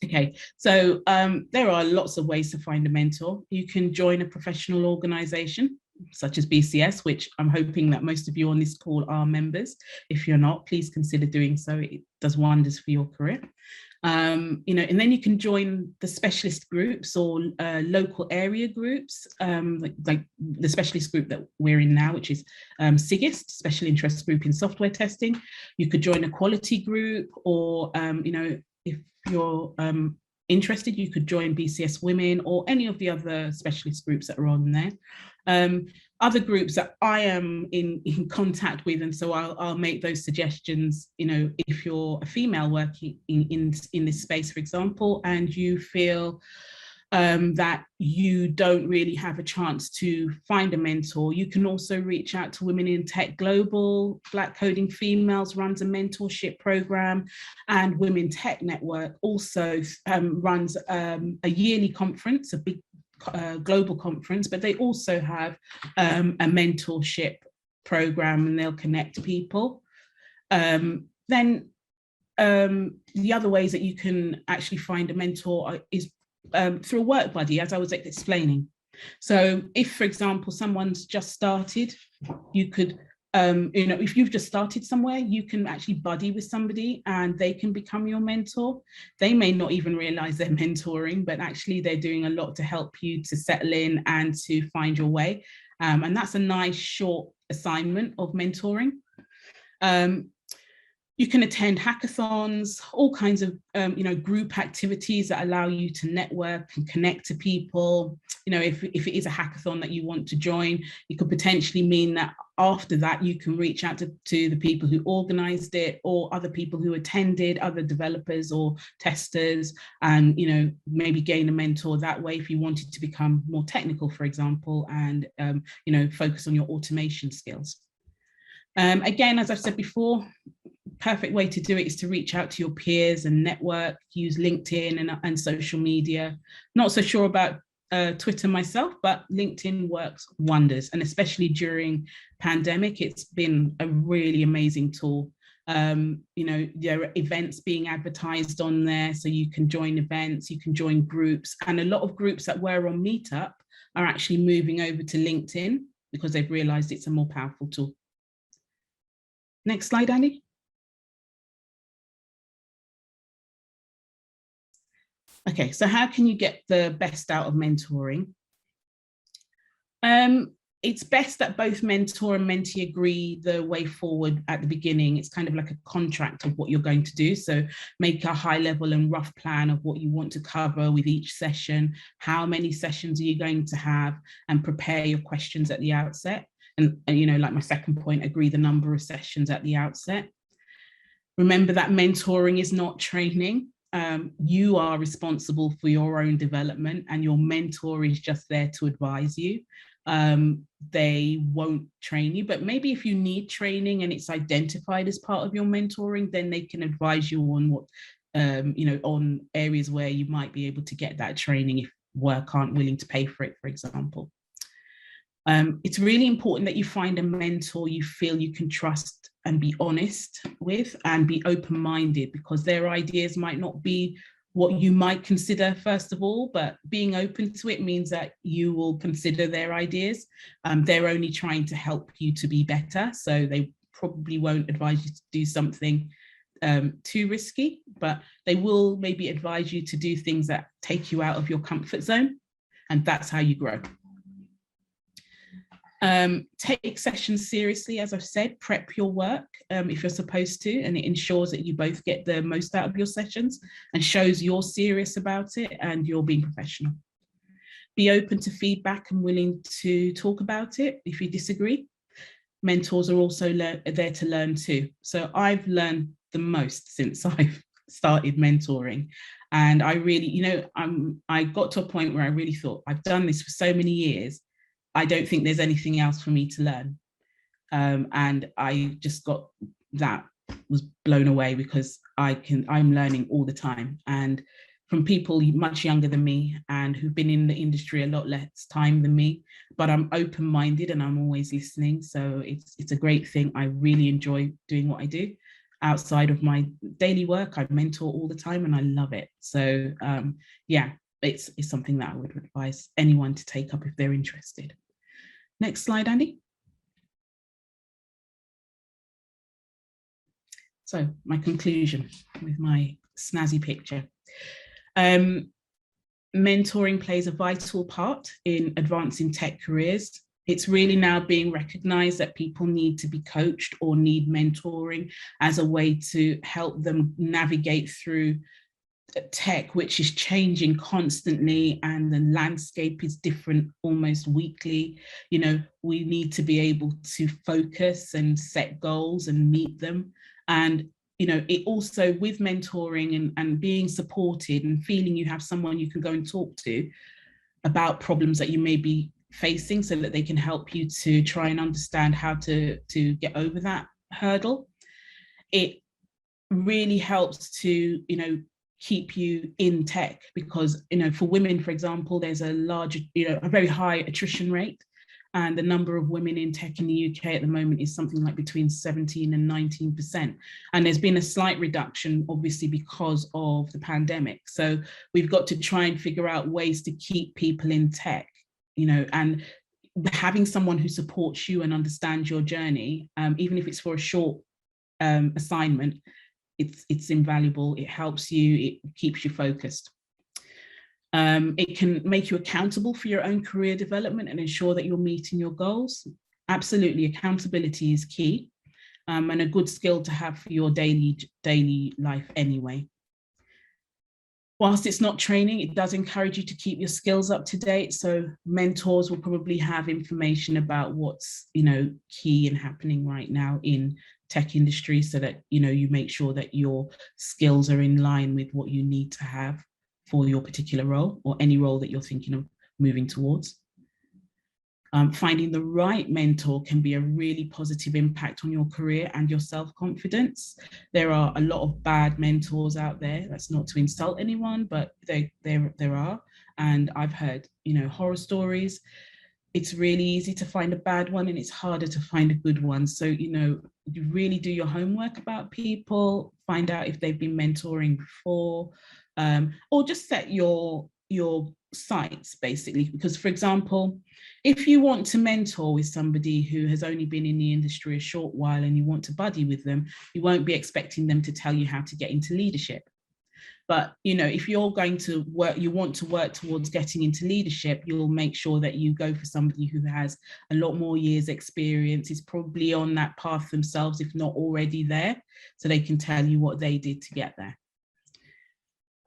Okay, so there are lots of ways to find a mentor. You can join a professional organization such as BCS, which I'm hoping that most of you on this call are members. If you're not, please consider doing so. It does wonders for your career. And then you can join the specialist groups or local area groups, like the specialist group that we're in now, which is SIGIST, Special Interest Group in Software Testing. You could join a quality group, or if you're interested, you could join BCS Women or any of the other specialist groups that are on there. Other groups that I am in contact with, and so I'll make those suggestions, if you're a female working in this space, for example, and you feel that you don't really have a chance to find a mentor, you can also reach out to Women in Tech Global. Black Coding Females runs a mentorship program, and Women Tech Network also runs a yearly conference, a big global conference, but they also have a mentorship program, and they'll connect people. Then the other ways that you can actually find a mentor is through a work buddy, as I was explaining. So if, for example, someone's just started, you could if you've just started somewhere, you can actually buddy with somebody and they can become your mentor. They may not even realize they're mentoring, but actually they're doing a lot to help you to settle in and to find your way. And that's a nice short assignment of mentoring. You can attend hackathons, all kinds of group activities that allow you to network and connect to people. If it is a hackathon that you want to join, it could potentially mean that after that you can reach out to the people who organized it, or other people who attended, other developers or testers, and maybe gain a mentor that way if you wanted to become more technical, for example, and focus on your automation skills. Again, as I've said before, perfect way to do it is to reach out to your peers and network, use LinkedIn and social media. Not so sure about Twitter myself, but LinkedIn works wonders. And especially during pandemic, it's been a really amazing tool. There are events being advertised on there, so you can join events, you can join groups. And a lot of groups that were on Meetup are actually moving over to LinkedIn because they've realized it's a more powerful tool. Next slide, Andy. Okay, so how can you get the best out of mentoring? It's best that both mentor and mentee agree the way forward at the beginning. It's kind of like a contract of what you're going to do. So make a high level and rough plan of what you want to cover with each session, how many sessions are you going to have, and prepare your questions at the outset. And like my second point, agree the number of sessions at the outset. Remember that mentoring is not training. You are responsible for your own development, and your mentor is just there to advise you. They won't train you, but maybe if you need training and it's identified as part of your mentoring, then they can advise you on what, on areas where you might be able to get that training if work aren't willing to pay for it, for example. It's really important that you find a mentor you feel you can trust and be honest with, and be open-minded, because their ideas might not be what you might consider first of all, but being open to it means that you will consider their ideas. They're only trying to help you to be better, so they probably won't advise you to do something too risky, but they will maybe advise you to do things that take you out of your comfort zone, and that's how you grow. Take sessions seriously, as I've said, prep your work if you're supposed to, and it ensures that you both get the most out of your sessions and shows you're serious about it and you're being professional. Be open to feedback and willing to talk about it if you disagree. Mentors are also there to learn too. So I've learned the most since I've started mentoring. And I really, you know, I got to a point where I really thought, I've done this for so many years, I don't think there's anything else for me to learn. And I just was blown away because I'm learning all the time. And from people much younger than me and who've been in the industry a lot less time than me, but I'm open-minded and I'm always listening. So it's a great thing. I really enjoy doing what I do. Outside of my daily work, I mentor all the time and I love it. So yeah, it's something that I would advise anyone to take up if they're interested. Next slide, Andy. So my conclusion with my snazzy picture. Mentoring plays a vital part in advancing tech careers. It's really now being recognized that people need to be coached or need mentoring as a way to help them navigate through tech, which is changing constantly, and the landscape is different almost weekly. You know, we need to be able to focus and set goals and meet them. And you know, it also with mentoring and being supported and feeling you have someone you can go and talk to about problems that you may be facing so that they can help you to try and understand how to get over that hurdle. It really helps to, you know, keep you in tech because, you know, for women, for example, there's a large, you know, a very high attrition rate. And the number of women in tech in the UK at the moment is something like between 17 and 19%. And there's been a slight reduction, obviously, because of the pandemic. So we've got to try and figure out ways to keep people in tech, you know, and having someone who supports you and understands your journey, even if it's for a short assignment, it's invaluable. It helps you, it keeps you focused. It can make you accountable for your own career development and ensure that you're meeting your goals. Absolutely, accountability is key and a good skill to have for your daily life anyway. Whilst it's not training, it does encourage you to keep your skills up to date. So mentors will probably have information about what's, you know, key and happening right now in tech industry so that, you know, you make sure that your skills are in line with what you need to have for your particular role or any role that you're thinking of moving towards. Finding the right mentor can be a really positive impact on your career and your self-confidence. There are a lot of bad mentors out there. That's not to insult anyone, but there are. And I've heard, you know, horror stories. It's really easy to find a bad one and it's harder to find a good one. So, you know, you really do your homework about people, find out if they've been mentoring before, or just set your sights basically. Because for example, if you want to mentor with somebody who has only been in the industry a short while and you want to buddy with them, you won't be expecting them to tell you how to get into leadership. But, you know, if you're going to work, you want to work towards getting into leadership, you'll make sure that you go for somebody who has a lot more years experience, is probably on that path themselves, if not already there, so they can tell you what they did to get there.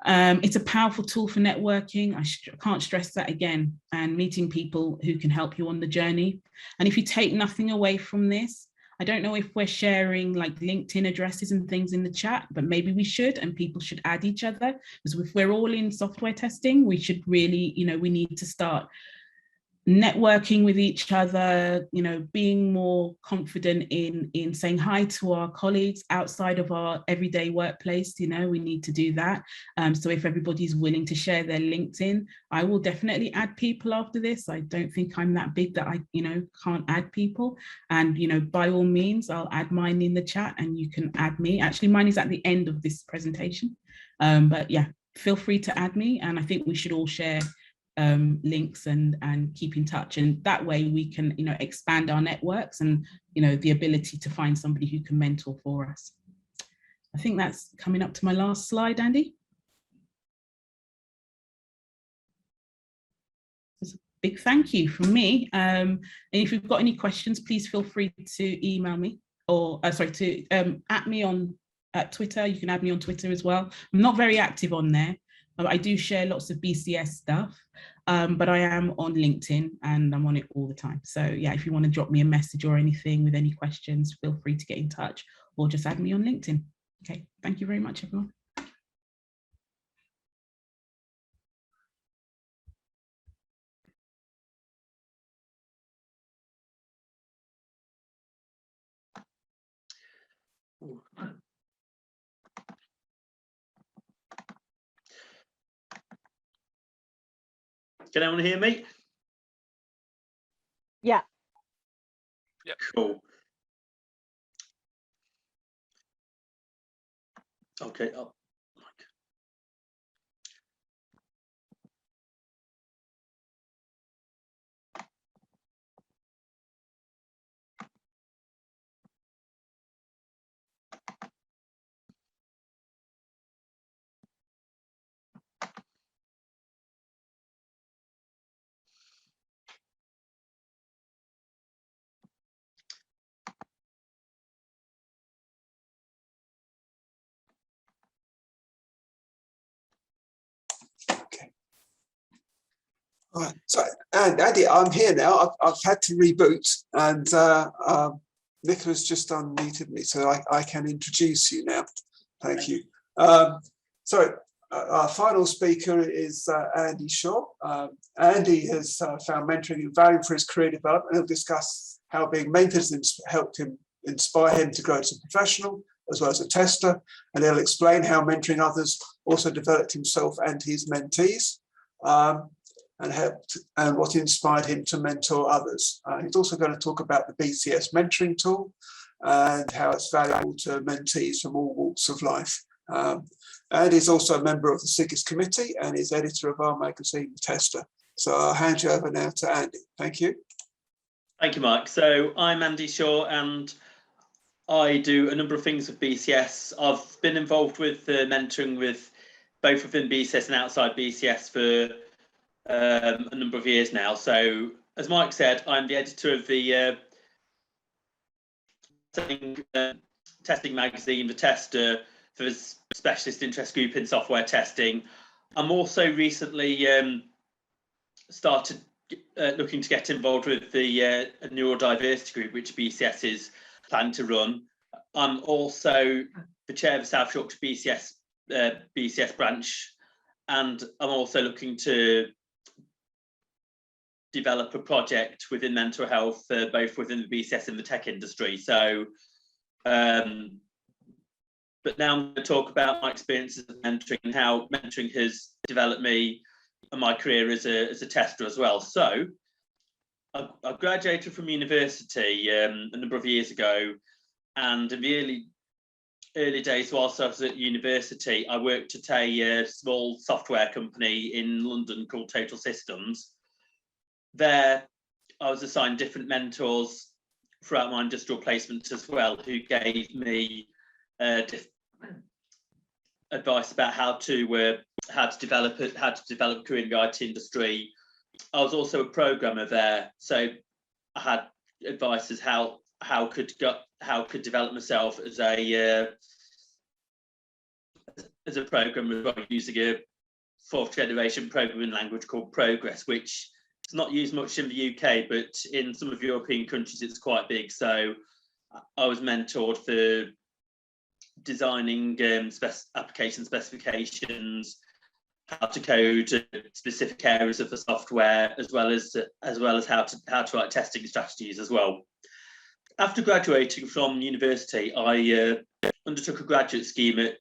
It's a powerful tool for networking. I can't stress that again, and meeting people who can help you on the journey. And if you take nothing away from this, I don't know if we're sharing like LinkedIn addresses and things in the chat, but maybe we should, and people should add each other. Because if we're all in software testing, we should really, you know, we need to start networking with each other, you know, being more confident in saying hi to our colleagues outside of our everyday workplace. You know, we need to do that. So if everybody's willing to share their LinkedIn, I will definitely add people after this. I don't think I'm that big that I, you know, can't add people. And, you know, by all means, I'll add mine in the chat and you can add me. Actually, mine is at the end of this presentation. But yeah, feel free to add me. And I think we should all share links and keep in touch, and that way we can, you know, expand our networks and, you know, the ability to find somebody who can mentor for us. I think that's coming up to my last slide, Andy. There's a big thank you from me. And if you've got any questions, please feel free to email me or at me on Twitter. You can add me on Twitter as well. I'm not very active on there. I do share lots of BCS stuff, but I am on LinkedIn and I'm on it all the time. So yeah, if you want to drop me a message or anything with any questions, feel free to get in touch or just add me on LinkedIn. Okay, thank you very much, everyone. Can anyone hear me? Yeah. Yeah. Cool. Okay. Oh. Okay. All right. So, and Andy, I'm here now. I've had to reboot, and Nicola's just unmuted me, so I can introduce you now. Thank you. So, our final speaker is Andy Shaw. Andy has found mentoring invaluable for his career development. He'll discuss how being mentored has helped him inspire him to grow as a professional as well as a tester, and he'll explain how mentoring others also developed himself and his mentees, and what inspired him to mentor others. He's also going to talk about the BCS Mentoring Tool and how it's valuable to mentees from all walks of life. And he's also a member of the SIGIS committee and is editor of our magazine, The Tester. So I'll hand you over now to Andy. Thank you. Thank you, Mike. So I'm Andy Shaw and I do a number of things with BCS. I've been involved with mentoring with both within BCS and outside BCS for a number of years now. So as Mike said, I'm the editor of the testing magazine, The Tester, for the specialist interest group in software testing. I'm also recently started looking to get involved with the neurodiversity group, which BCS is planning to run. I'm also the chair of the South Yorkshire BCS branch, and I'm also looking to develop a project within mental health, both within the BCS and the tech industry. So, but now I'm going to talk about my experiences of mentoring and how mentoring has developed me and my career as a tester as well. So, I graduated from university a number of years ago, and in the early days whilst I was at university, I worked at a small software company in London called Total Systems. There, I was assigned different mentors throughout my industrial placement as well, who gave me advice about how to develop a career in the IT industry. I was also a programmer there, so I had advice as how could develop myself as a programmer using a 4th generation programming language called Progress, which is not used much in the UK, but in some of European countries it's quite big. So I was mentored for designing application specifications, how to code specific areas of the software, as well as how to write testing strategies as well. After graduating from university, I undertook a graduate scheme at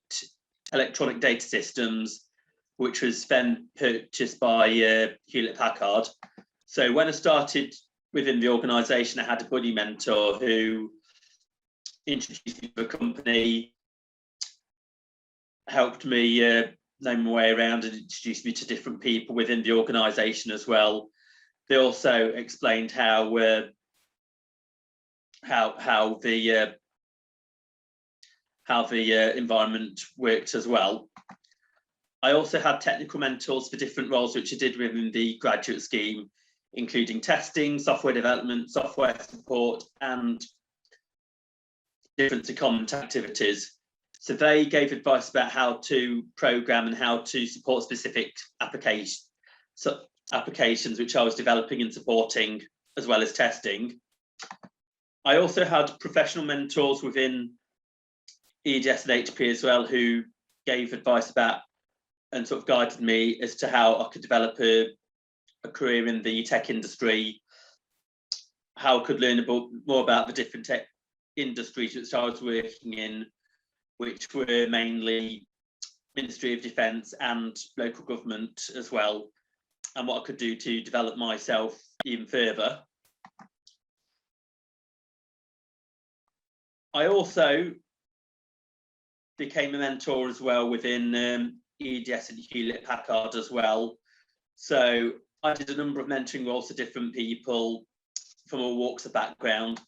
Electronic Data Systems, which was then purchased by Hewlett-Packard. So when I started within the organisation, I had a buddy mentor who introduced me to the company, helped me know my way around, and introduced me to different people within the organisation as well. They also explained how the environment worked as well. I also had technical mentors for different roles which I did within the graduate scheme, including testing, software development, software support, and different secondment activities. So they gave advice about how to program and how to support specific applications, which I was developing and supporting, as well as testing. I also had professional mentors within EDS and HP as well, who gave advice about and sort of guided me as to how I could develop a career in the tech industry, how I could learn more about the different tech industries which I was working in, which were mainly Ministry of Defence and local government as well, and what I could do to develop myself even further. I also became a mentor as well within EDS and Hewlett-Packard as well. So I did a number of mentoring roles to different people from all walks of background.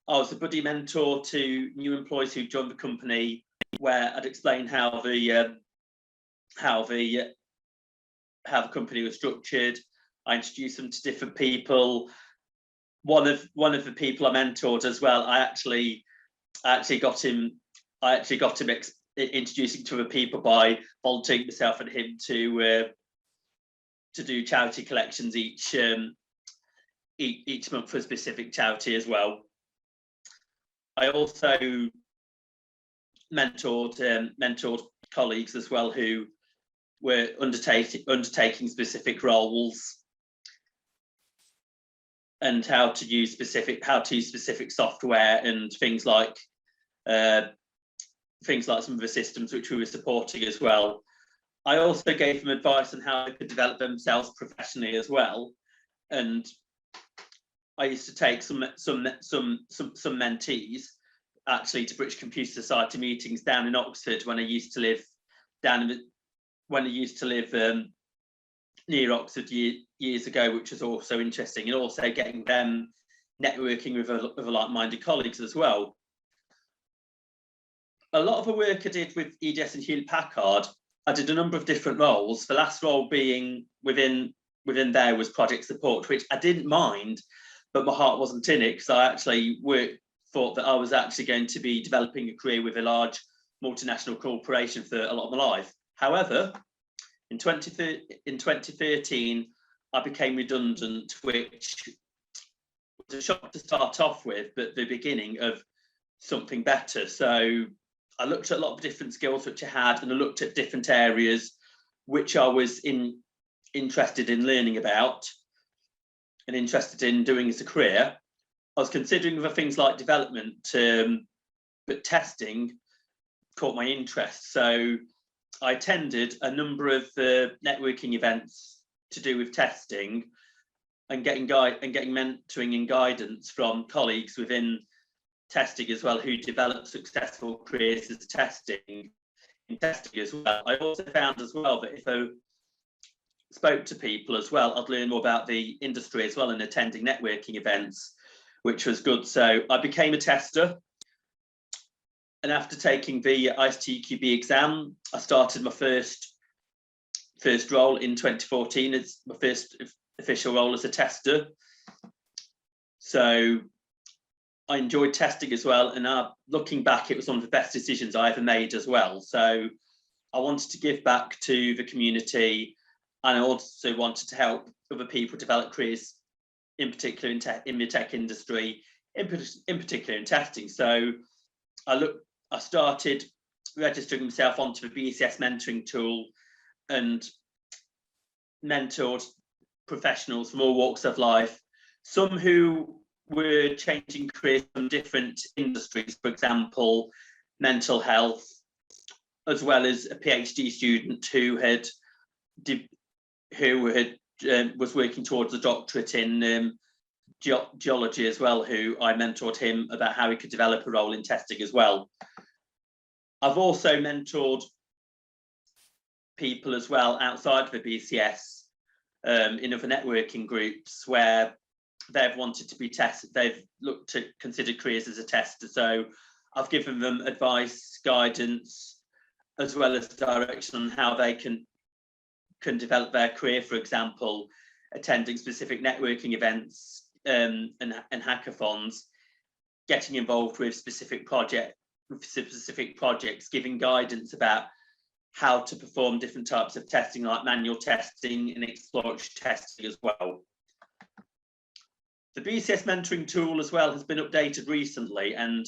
I was a buddy mentor to new employees who joined the company, where I'd explain how the company was structured. I introduced them to different people. One of the people I mentored as well, I actually got him introducing to other people by volunteering myself and him to do charity collections each month for a specific charity as well. I also mentored colleagues as well who were undertaking specific roles, and how to use specific software and things like some of the systems which we were supporting as well. I also gave them advice on how they could develop themselves professionally as well, and I used to take some mentees actually to British Computer Society meetings down in Oxford when I used to live near Oxford years ago, which was also interesting, and also getting them networking with other like-minded colleagues as well. A lot of the work I did with EDS and Hewlett-Packard, I did a number of different roles. The last role being within there was project support, which I didn't mind, but my heart wasn't in it, because I actually thought that I was actually going to be developing a career with a large multinational corporation for a lot of my life. However, in 2013, I became redundant, which was a shock to start off with, but the beginning of something better. So I looked at a lot of different skills which I had, and I looked at different areas which I was interested in learning about and interested in doing as a career. I was considering other things like development, but testing caught my interest. So I attended a number of networking events to do with testing, and getting mentoring and guidance from colleagues within testing as well, who developed successful careers as testing as well. I also found as well that if I spoke to people as well, I'd learn more about the industry as well, and attending networking events, which was good. So I became a tester. And after taking the ISTQB exam, I started my first role in 2014. It's my first official role as a tester. So I enjoyed testing as well. And looking back, it was one of the best decisions I ever made as well. So I wanted to give back to the community, and I also wanted to help other people develop careers, in particular in the tech industry, in particular in testing. So I started registering myself onto the BCS Mentoring Tool and mentored professionals from all walks of life, some who were changing careers from different industries, for example, mental health, as well as a PhD student who was working towards a doctorate in geology as well, who I mentored him about how he could develop a role in testing as well. I've also mentored people as well outside of the BCS in other networking groups where they've wanted to be tested. They've looked to consider careers as a tester. So I've given them advice, guidance, as well as direction on how they can develop their career, for example, attending specific networking events and hackathons, getting involved with specific projects, giving guidance about how to perform different types of testing, like manual testing and exploratory testing as well. The BCS Mentoring Tool as well has been updated recently, and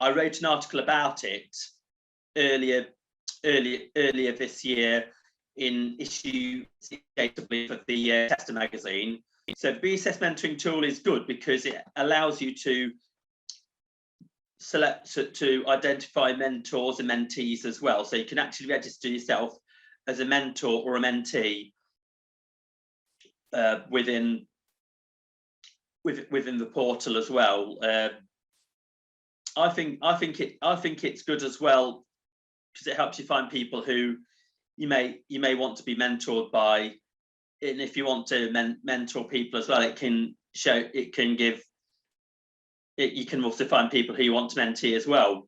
I wrote an article about it earlier this year in issue 8 of the Tester magazine. So the BCS Mentoring Tool is good because it allows you to identify mentors and mentees as well. So you can actually register yourself as a mentor or a mentee within the portal as well. I think it's good as well because it helps you find people who you may want to be mentored by, and if you want to mentor people as well, you can also find people who you want to mentee as well.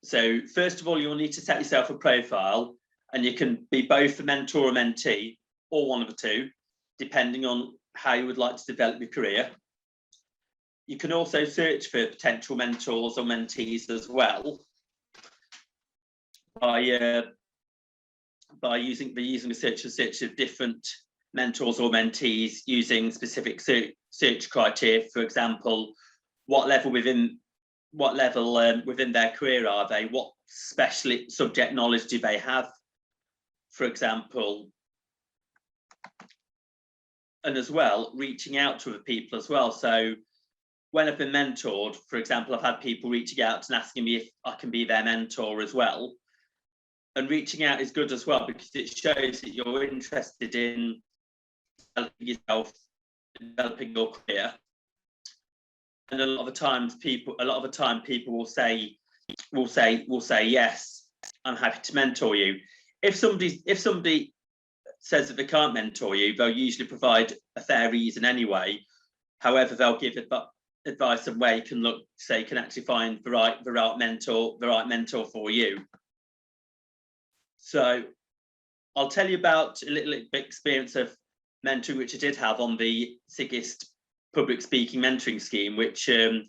So first of all, you'll need to set yourself a profile, and you can be both a mentor or mentee, or one of the two, depending on how you would like to develop your career. You can also search for potential mentors or mentees as well by using a search of different mentors or mentees using specific search criteria. For example, what level within their career are they? What specialist subject knowledge do they have, for example? And as well, reaching out to other people as well. So when I've been mentored, for example, I've had people reaching out and asking me if I can be their mentor as well. And reaching out is good as well because it shows that you're interested in developing yourself, developing your career. And a lot of the time people will say yes, I'm happy to mentor you. If somebody says that they can't mentor you, they'll usually provide a fair reason anyway. However, they'll give advice on where you can look, so you can actually find the right mentor for you. So I'll tell you about a little bit experience of mentoring which I did have on the SIGIST public speaking mentoring scheme, which the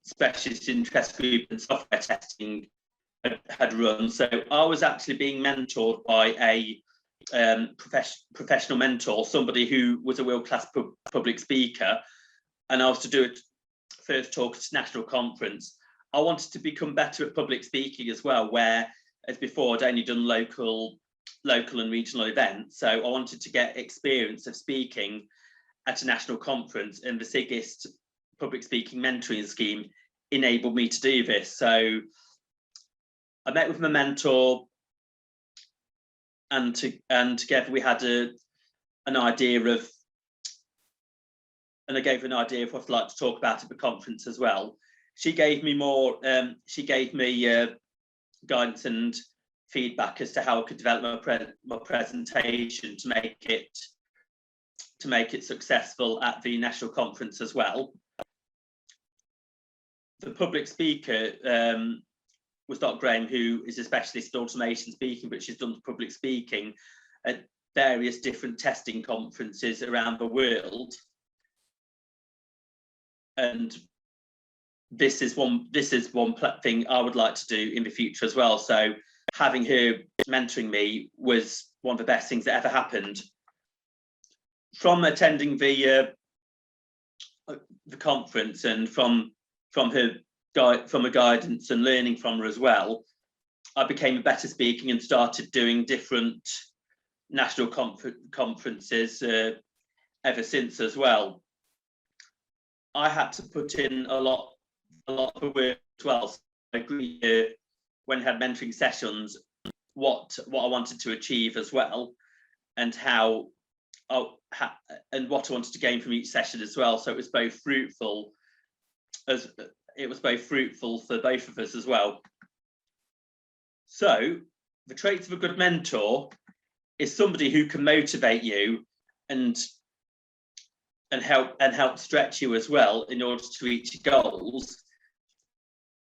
Specialist Interest Group and Software Testing had run. So I was actually being mentored by a professional mentor, somebody who was a world-class public speaker, and I was to do a first talk at a national conference. I wanted to become better at public speaking as well, where, as before, I'd only done local and regional events. So I wanted to get experience of speaking at a national conference, and the SIGIST public speaking mentoring scheme enabled me to do this. So I met with my mentor, and together we had an idea of, and I gave her an idea of what I'd like to talk about at the conference as well. She gave me guidance and feedback as to how I could develop my presentation to make it successful at the national conference as well. The public speaker was Dr. Graham, who is a specialist in automation speaking, but she's done public speaking at various different testing conferences around the world. And this is one thing I would like to do in the future as well. So having her mentoring me was one of the best things that ever happened. From attending the conference and from her guidance and learning from her as well, I became a better speaking and started doing different national conferences ever since as well. I had to put in a lot of work as well. So I agreed when I had mentoring sessions what I wanted to achieve as well, and and what I wanted to gain from each session as well. So it was both fruitful for both of us as well. So the traits of a good mentor is somebody who can motivate you and help stretch you as well in order to reach your goals.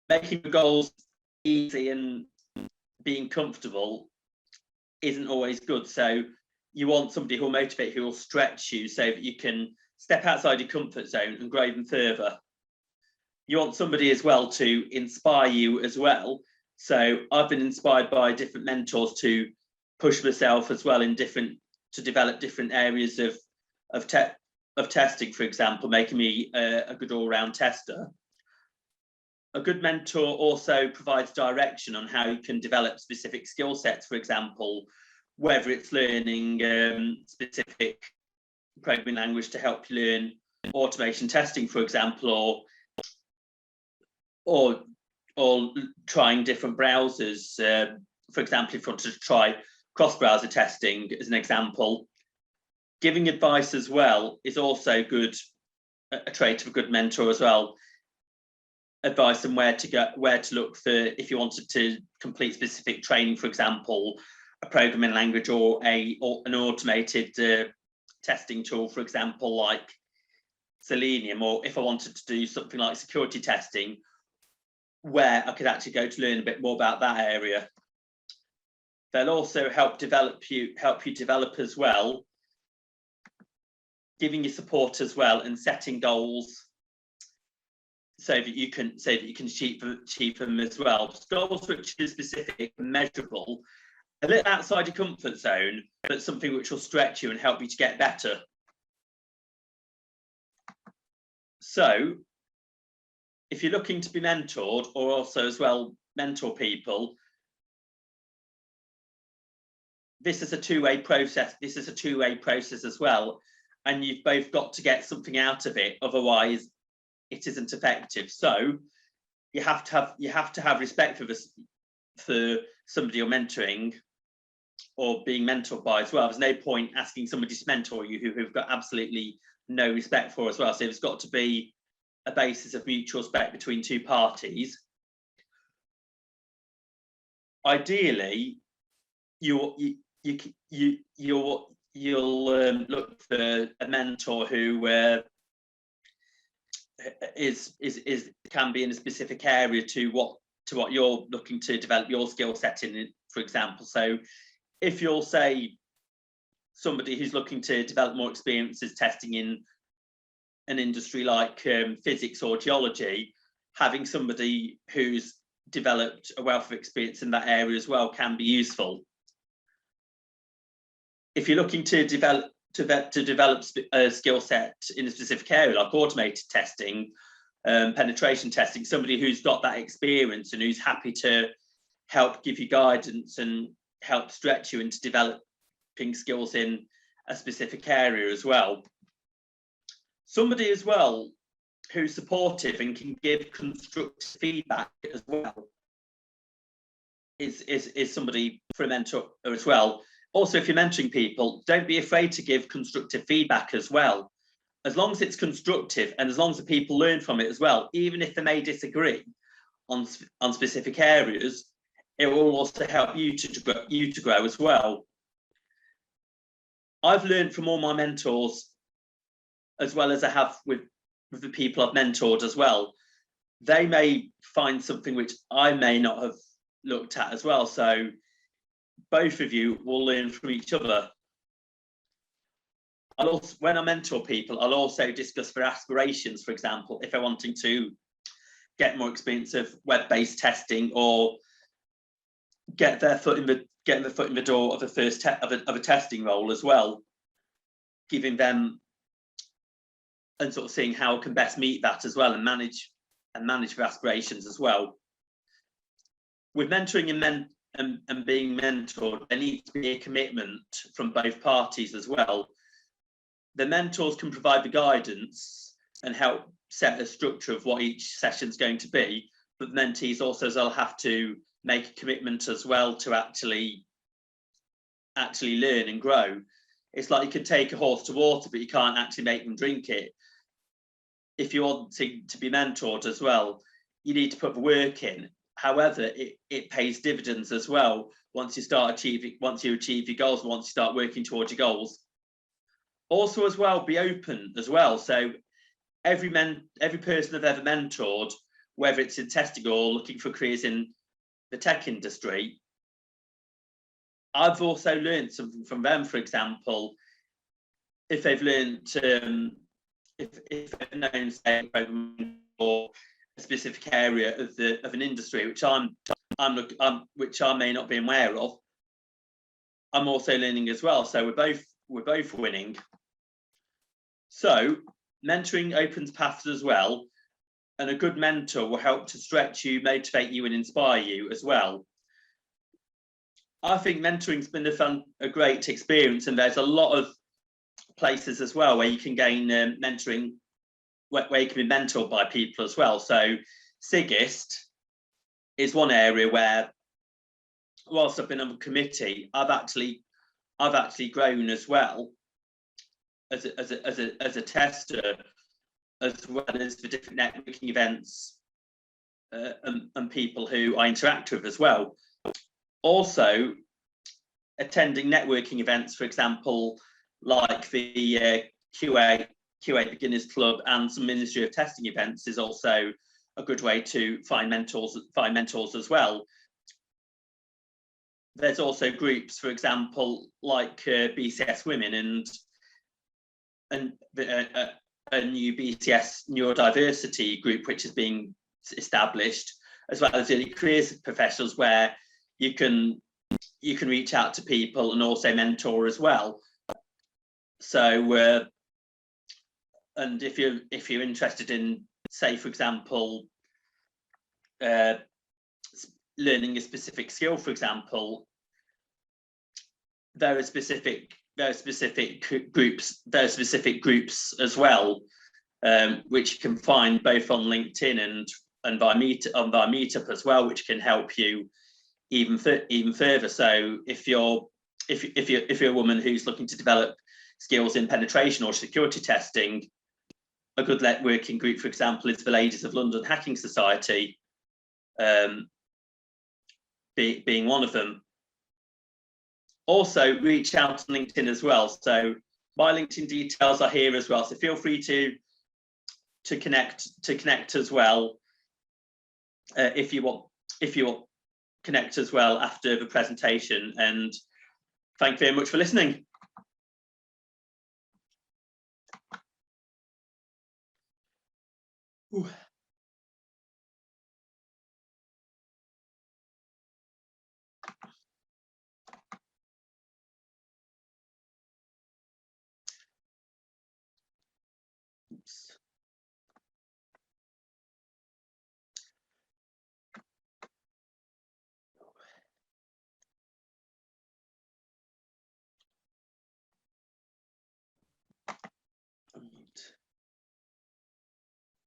Making the goals easy and being comfortable isn't always good. So you want somebody who will motivate, who will stretch you so that you can step outside your comfort zone and grow even further. You want somebody as well to inspire you as well. So I've been inspired by different mentors to push myself as well to develop different areas of testing, for example, making me a good all-round tester. A good mentor also provides direction on how you can develop specific skill sets, for example, whether it's learning specific programming language to help you learn automation testing, for example, or trying different browsers. For example, if you want to try cross-browser testing as an example. Giving advice as well is also a trait of a good mentor as well. Advice on where to look for if you wanted to complete specific training, for example, a programming language or an automated testing tool, for example, like Selenium, or if I wanted to do something like security testing, where I could actually go to learn a bit more about that area. They'll also help you develop as well, giving you support as well, and setting goals so that you can achieve them as well. Goals which are specific and measurable, a little outside your comfort zone, but something which will stretch you and help you to get better. So if you're looking to be mentored, or also as well mentor people, this is a two-way process. This is a two-way process as well, and you've both got to get something out of it. Otherwise, it isn't effective. So you have to have respect for somebody you're mentoring or being mentored by as well. There's no point asking somebody to mentor you who've got absolutely no respect for as well. So there's got to be a basis of mutual respect between two parties. Ideally, you'll look for a mentor who can be in a specific area to what you're looking to develop your skill set in, for example. So if you're, say, somebody who's looking to develop more experiences testing in an industry like physics or geology, having somebody who's developed a wealth of experience in that area as well can be useful. If you're looking to develop a skill set in a specific area like automated testing, penetration testing, somebody who's got that experience and who's happy to help give you guidance and help stretch you into developing skills in a specific area as well. Somebody as well who's supportive and can give constructive feedback as well is somebody for a mentor as well. Also, if you're mentoring people, don't be afraid to give constructive feedback as well. As long as it's constructive and as long as the people learn from it as well, even if they may disagree on specific areas, it will also help you to grow as well. I've learned from all my mentors, as well as I have with the people I've mentored as well. They may find something which I may not have looked at as well. So both of you will learn from each other. When I mentor people, I'll also discuss their aspirations. For example, if they're wanting to get more experience of web-based testing or get their foot in the door of a testing role as well, giving them and sort of seeing how I can best meet that as well and manage their aspirations as well. With mentoring and being mentored, there needs to be a commitment from both parties as well. The mentors can provide the guidance and help set the structure of what each session's going to be, but the mentees also as well have to make a commitment as well to actually learn and grow. It's like you could take a horse to water, but you can't actually make them drink it. If you want to be mentored as well, you need to put the work in. However, it pays dividends as well once you achieve your goals, once you start working towards your goals. Also as well, be open as well. So every person I've ever mentored, whether it's in testing or looking for careers in the tech industry, I've also learned something from them. For example, if they've learned, if they've known, say, programming or a specific area of an industry, which which I may not be aware of, I'm also learning as well. So we're both winning. So mentoring opens paths as well, and a good mentor will help to stretch you, motivate you, and inspire you as well. I think mentoring's been a great experience, and there's a lot of places as well where you can gain mentoring, where you can be mentored by people as well. So SIGIST is one area where, whilst I've been on the committee, I've actually grown as well as a tester, as well as the different networking events and people who I interact with as well. Also, attending networking events, for example, like the QA Beginners Club and some Ministry of Testing events, is also a good way to find mentors as well. There's also groups, for example, like BCS Women and a new BCS Neurodiversity group, which is being established, as well as early careers professionals, where you can reach out to people and also mentor as well. So, and if you're interested in, say, for example, learning a specific skill, for example, there are specific groups as well, which you can find both on LinkedIn and via Meetup as well, which can help you even further. So if you're a woman who's looking to develop skills in penetration or security testing, a good networking group, for example, is the Ladies of London Hacking Society, being one of them. Also, reach out on LinkedIn as well. So my LinkedIn details are here as well. So feel free to connect as well, if you want connect as well after the presentation. And thank you very much for listening. Ooh. Oops.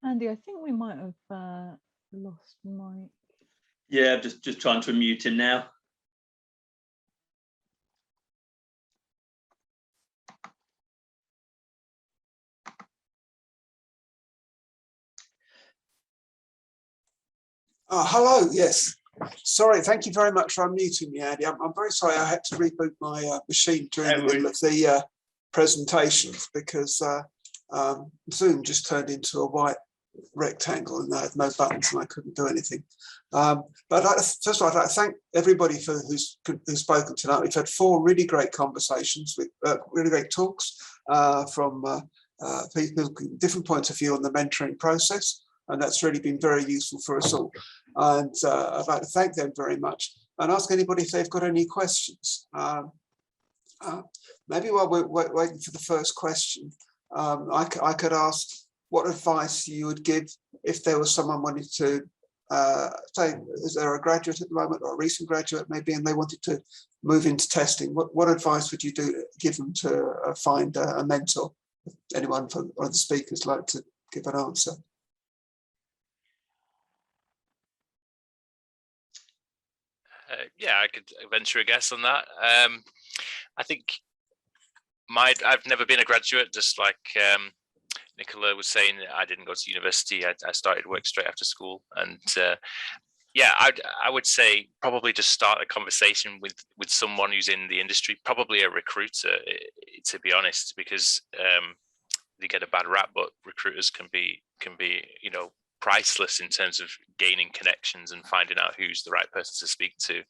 Andy, I think we might have lost Mike. Yeah, just trying to unmute him now. Hello, yes. Sorry, thank you very much for unmuting me, Andy. I'm very sorry I had to reboot my machine during the middle of the presentations, because Zoom just turned into a white rectangle and I had no buttons and I couldn't do anything. But first of all, I'd like to thank everybody who's spoken tonight. We've had 4 really great conversations, with really great talks from people with different points of view on the mentoring process, and that's really been very useful for us all. And I'd like to thank them very much and ask anybody if they've got any questions. Maybe while we're waiting for the first question, I could ask what advice you would give if there was someone wanting to, say, is there a graduate at the moment or a recent graduate maybe, and they wanted to move into testing? What advice would you give them to find a mentor? If anyone from one of the speakers like to give an answer? Yeah, I could venture a guess on that. I think I've never been a graduate, just like Nicola was saying. I didn't go to university. I started work straight after school, and yeah, I would say probably just start a conversation with someone who's in the industry, probably a recruiter, to be honest, because they get a bad rap, but recruiters can be priceless in terms of gaining connections and finding out who's the right person to speak to,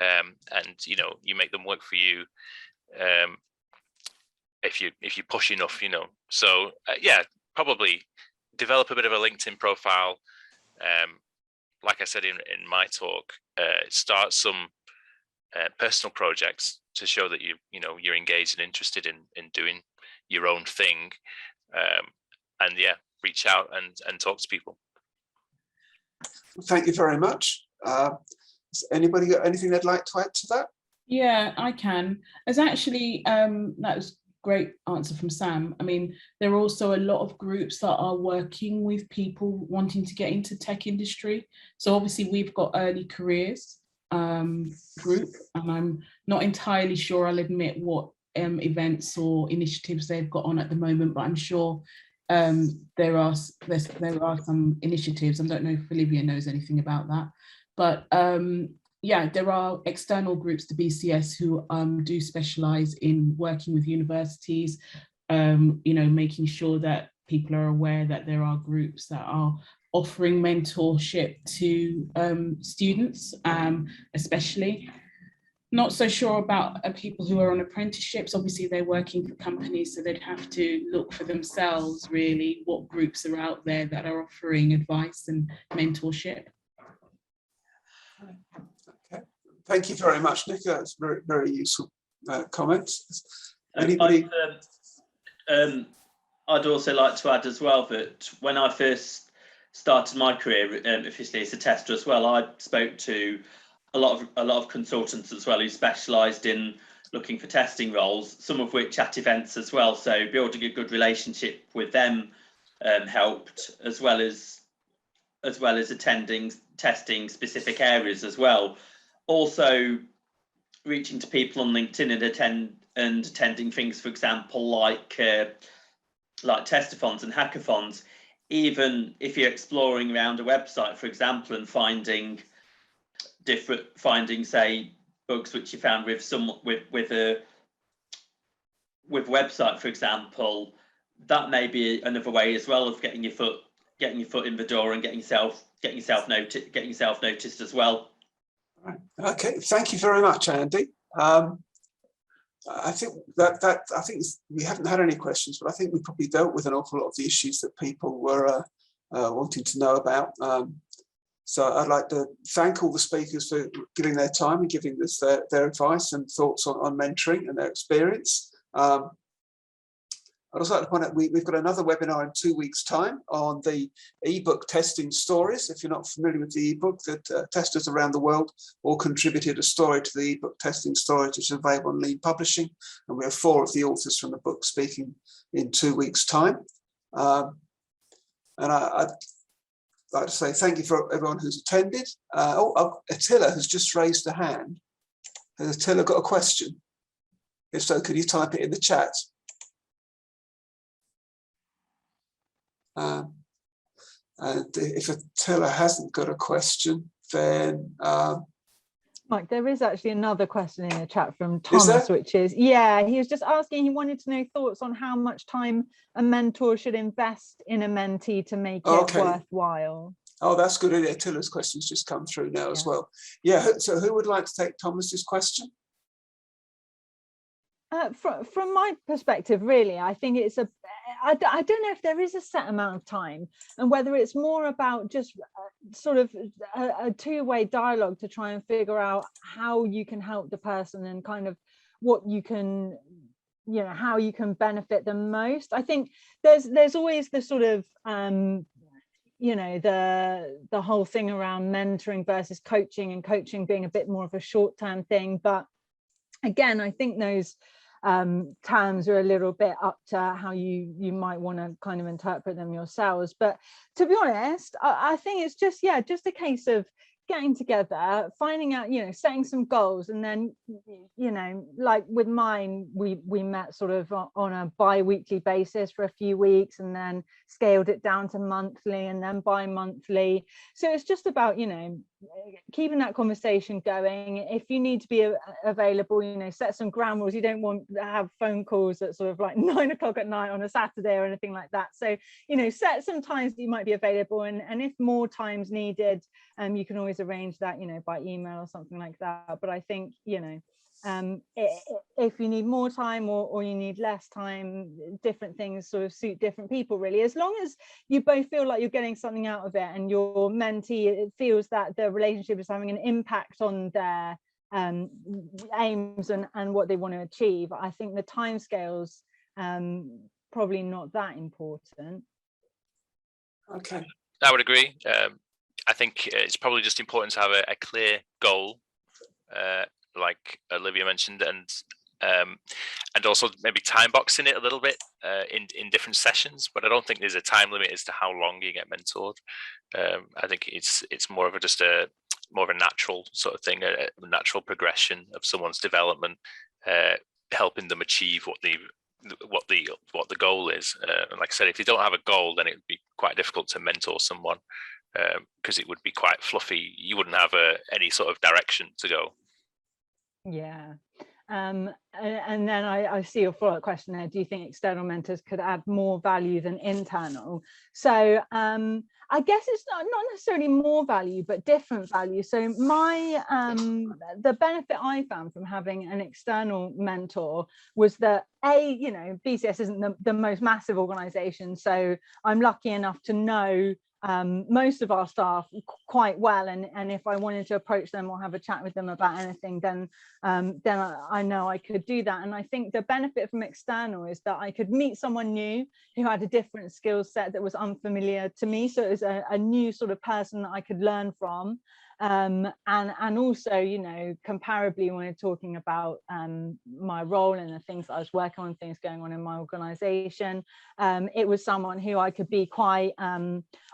and you know, you make them work for you if you push enough, you know. So yeah, probably develop a bit of a LinkedIn profile. Like I said in my talk, start some personal projects to show that you're engaged and interested in doing your own thing, and yeah, reach out and talk to people. Thank you very much. Has anybody got anything they'd like to add to that? Yeah, I can. As actually, that was great answer from Sam. I mean, there are also a lot of groups that are working with people wanting to get into tech industry. So obviously we've got early careers group, and I'm not entirely sure, I'll admit, what events or initiatives they've got on at the moment, but I'm sure there are some initiatives. I don't know if Olivia knows anything about that, but yeah, there are external groups to BCS who do specialise in working with universities, you know, making sure that people are aware that there are groups that are offering mentorship to students, especially. Not so sure about people who are on apprenticeships. Obviously, they're working for companies, so they'd have to look for themselves, really, what groups are out there that are offering advice and mentorship. Okay. Thank you very much, Nicola. That's very, very useful comments. Anybody? I'd also like to add as well that when I first started my career officially as a tester as well, I spoke to a lot of consultants as well who specialised in looking for testing roles, some of which at events as well. So building a good relationship with them helped, as well as attending testing specific areas as well. Also reaching to people on LinkedIn and attending things, for example, like testathons and hackathons. Even if you're exploring around a website, for example, and finding say bugs which you found with a website, for example, that may be another way as well of getting your foot in the door and getting yourself noticed as well. Right. Okay, thank you very much, Andy. I think I think we haven't had any questions, but I think we probably dealt with an awful lot of the issues that people were wanting to know about. So I'd like to thank all the speakers for giving their time and giving us their advice and thoughts on mentoring and their experience. I'd also like to point out we've got another webinar in 2 weeks' time on the ebook testing stories. If you're not familiar with the ebook, that testers around the world all contributed a story to the ebook testing stories, which is available on Lean Publishing, and we have 4 of the authors from the book speaking in 2 weeks' time. And I'd like to say thank you for everyone who's attended. Attila has just raised a hand. Has Attila got a question? If so, could you type it in the chat? And if Attila hasn't got a question, then Mike, there is actually another question in the chat from Thomas, which is, yeah, he was just asking, he wanted to know thoughts on how much time a mentor should invest in a mentee to make it worthwhile. Oh, that's good. Attila's question's just come through now as well. Yeah, so who would like to take Thomas's question? From my perspective, really, I think it's I don't know if there is a set amount of time, and whether it's more about just sort of a two-way dialogue to try and figure out how you can help the person and kind of what you can, you know, how you can benefit them most. I think there's always the sort of you know, the whole thing around mentoring versus coaching, and coaching being a bit more of a short-term thing, but again, I think those terms are a little bit up to how you might want to kind of interpret them yourselves. But to be honest, I think it's just, yeah, just a case of getting together, finding out, you know, setting some goals, and then, you know, like with mine, we met sort of on a bi-weekly basis for a few weeks, and then scaled it down to monthly and then bi-monthly. So it's just about, you know, keeping that conversation going. If you need to be available, you know, set some ground rules. You don't want to have phone calls at sort of like 9 o'clock at night on a Saturday or anything like that. So, you know, set some times that you might be available, and if more time's needed, you can always arrange that, you know, by email or something like that. But I think, you know, if you need more time or you need less time, different things sort of suit different people, really, as long as you both feel like you're getting something out of it and your mentee, it feels that the relationship is having an impact on their aims and what they want to achieve. I think the timescales probably not that important. Okay, I would agree. I think it's probably just important to have a clear goal, like Olivia mentioned, and also maybe time boxing it a little bit in different sessions. But I don't think there's a time limit as to how long you get mentored. I think it's more of a natural sort of thing, a natural progression of someone's development, helping them achieve what the goal is. And like I said, if you don't have a goal, then it would be quite difficult to mentor someone, because it would be quite fluffy. You wouldn't have any sort of direction to go. Yeah. And then I see your follow-up question there. Do you think external mentors could add more value than internal? So I guess it's not necessarily more value, but different value. So the benefit I found from having an external mentor was that, you know, BCS isn't the most massive organization, so I'm lucky enough to know most of our staff quite well, and if I wanted to approach them or have a chat with them about anything, then I know I could do that. And I think the benefit from external is that I could meet someone new who had a different skill set that was unfamiliar to me, so it was a new sort of person that I could learn from. And also, you know, comparably, when we're talking about my role and the things that I was working on, things going on in my organization, it was someone who I could be quite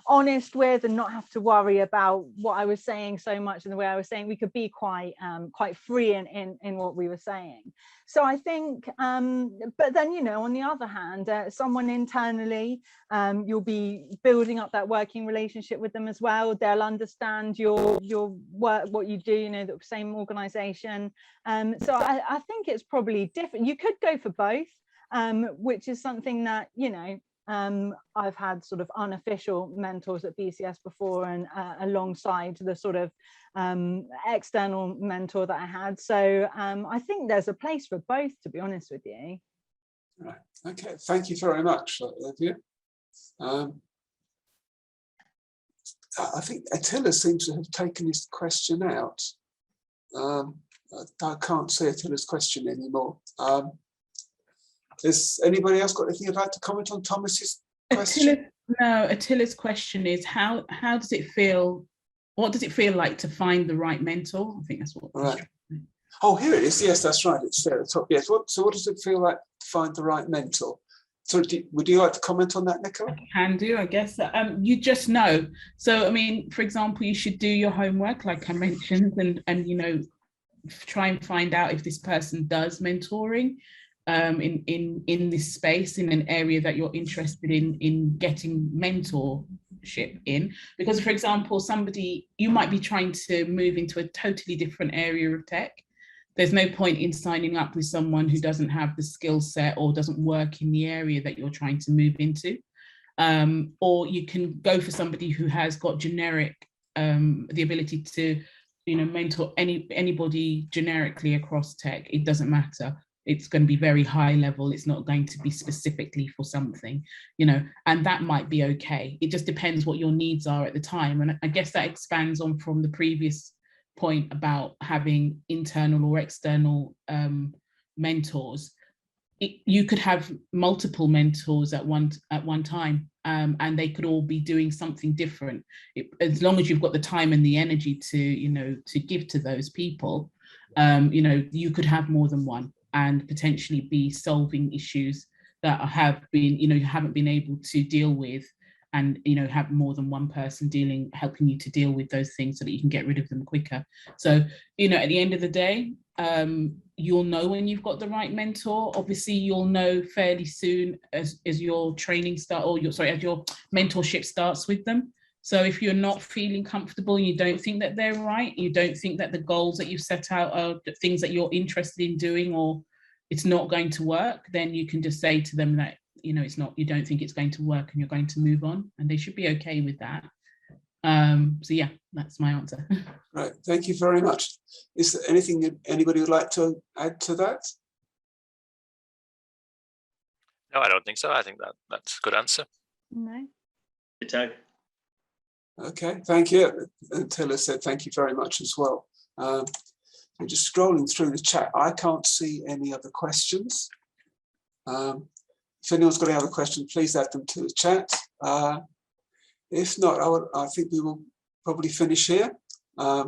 honest with and not have to worry about what I was saying so much and the way I was saying. We could be quite free in what we were saying. So I think, but then, you know, on the other hand, someone internally, you'll be building up that working relationship with them as well. They'll understand your work, what you do, you know, the same organization. So I think it's probably different. You could go for both, which is something that, you know, I've had sort of unofficial mentors at BCS before, and alongside the sort of external mentor that I had. So I think there's a place for both, to be honest with you. right. Okay, thank you very much, Olivia. I think Attila seems to have taken his question out. I can't see Attila's question anymore. Has anybody else got anything you'd like to comment on Thomas's question? Attila's question is how does it feel? What does it feel like to find the right mentor? I think that's what. Right. Oh, here it is. Yes, that's right. It's there at the top. Yes. So what does it feel like to find the right mentor? So would you like to comment on that, Nicola? I can do, I guess. You just know. So, I mean, for example, you should do your homework, like I mentioned, and you know, try and find out if this person does mentoring in this space, in an area that you're interested in getting mentorship in. Because, for example, you might be trying to move into a totally different area of tech. There's no point in signing up with someone who doesn't have the skill set or doesn't work in the area that you're trying to move into. Or you can go for somebody who has got generic, the ability to, you know, mentor anybody generically across tech. It doesn't matter. It's going to be very high level. It's not going to be specifically for something, you know, and that might be okay. It just depends what your needs are at the time. And I guess that expands on from the previous point about having internal or external mentors. You could have multiple mentors at one time, and they could all be doing something different. As long as you've got the time and the energy to, you know, to give to those people, you know, you could have more than one and potentially be solving issues that have been, you know, you haven't been able to deal with, and, you know, have more than one person helping you to deal with those things so that you can get rid of them quicker. So, you know, at the end of the day, you'll know when you've got the right mentor. Obviously, you'll know fairly soon as your training as your mentorship starts with them. So if you're not feeling comfortable, you don't think that they're right, you don't think that the goals that you've set out are the things that you're interested in doing, or it's not going to work, then you can just say to them that, you know, it's not, you don't think it's going to work and you're going to move on, and they should be okay with that. So yeah, that's my answer. Right, thank you very much. Is there anything anybody would like to add to that? No, I don't think so. I think that's a good answer. No. Ditto. Okay, thank you. And Taylor said thank you very much as well. I'm just scrolling through the chat. I can't see any other questions. If anyone's got any other questions, please add them to the chat. If not, I think we will probably finish here. I'd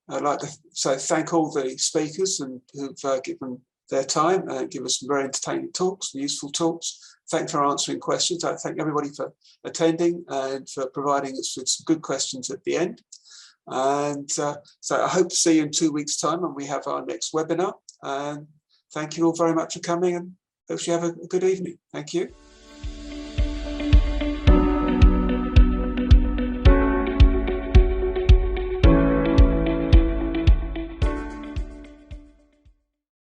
like to say thank all the speakers and who've given their time and give us some very entertaining talks, useful talks. Thanks for answering questions. I thank everybody for attending and for providing us with some good questions at the end. And so I hope to see you in 2 weeks' time when we have our next webinar. And thank you all very much for coming, and hope you have a good evening. Thank you.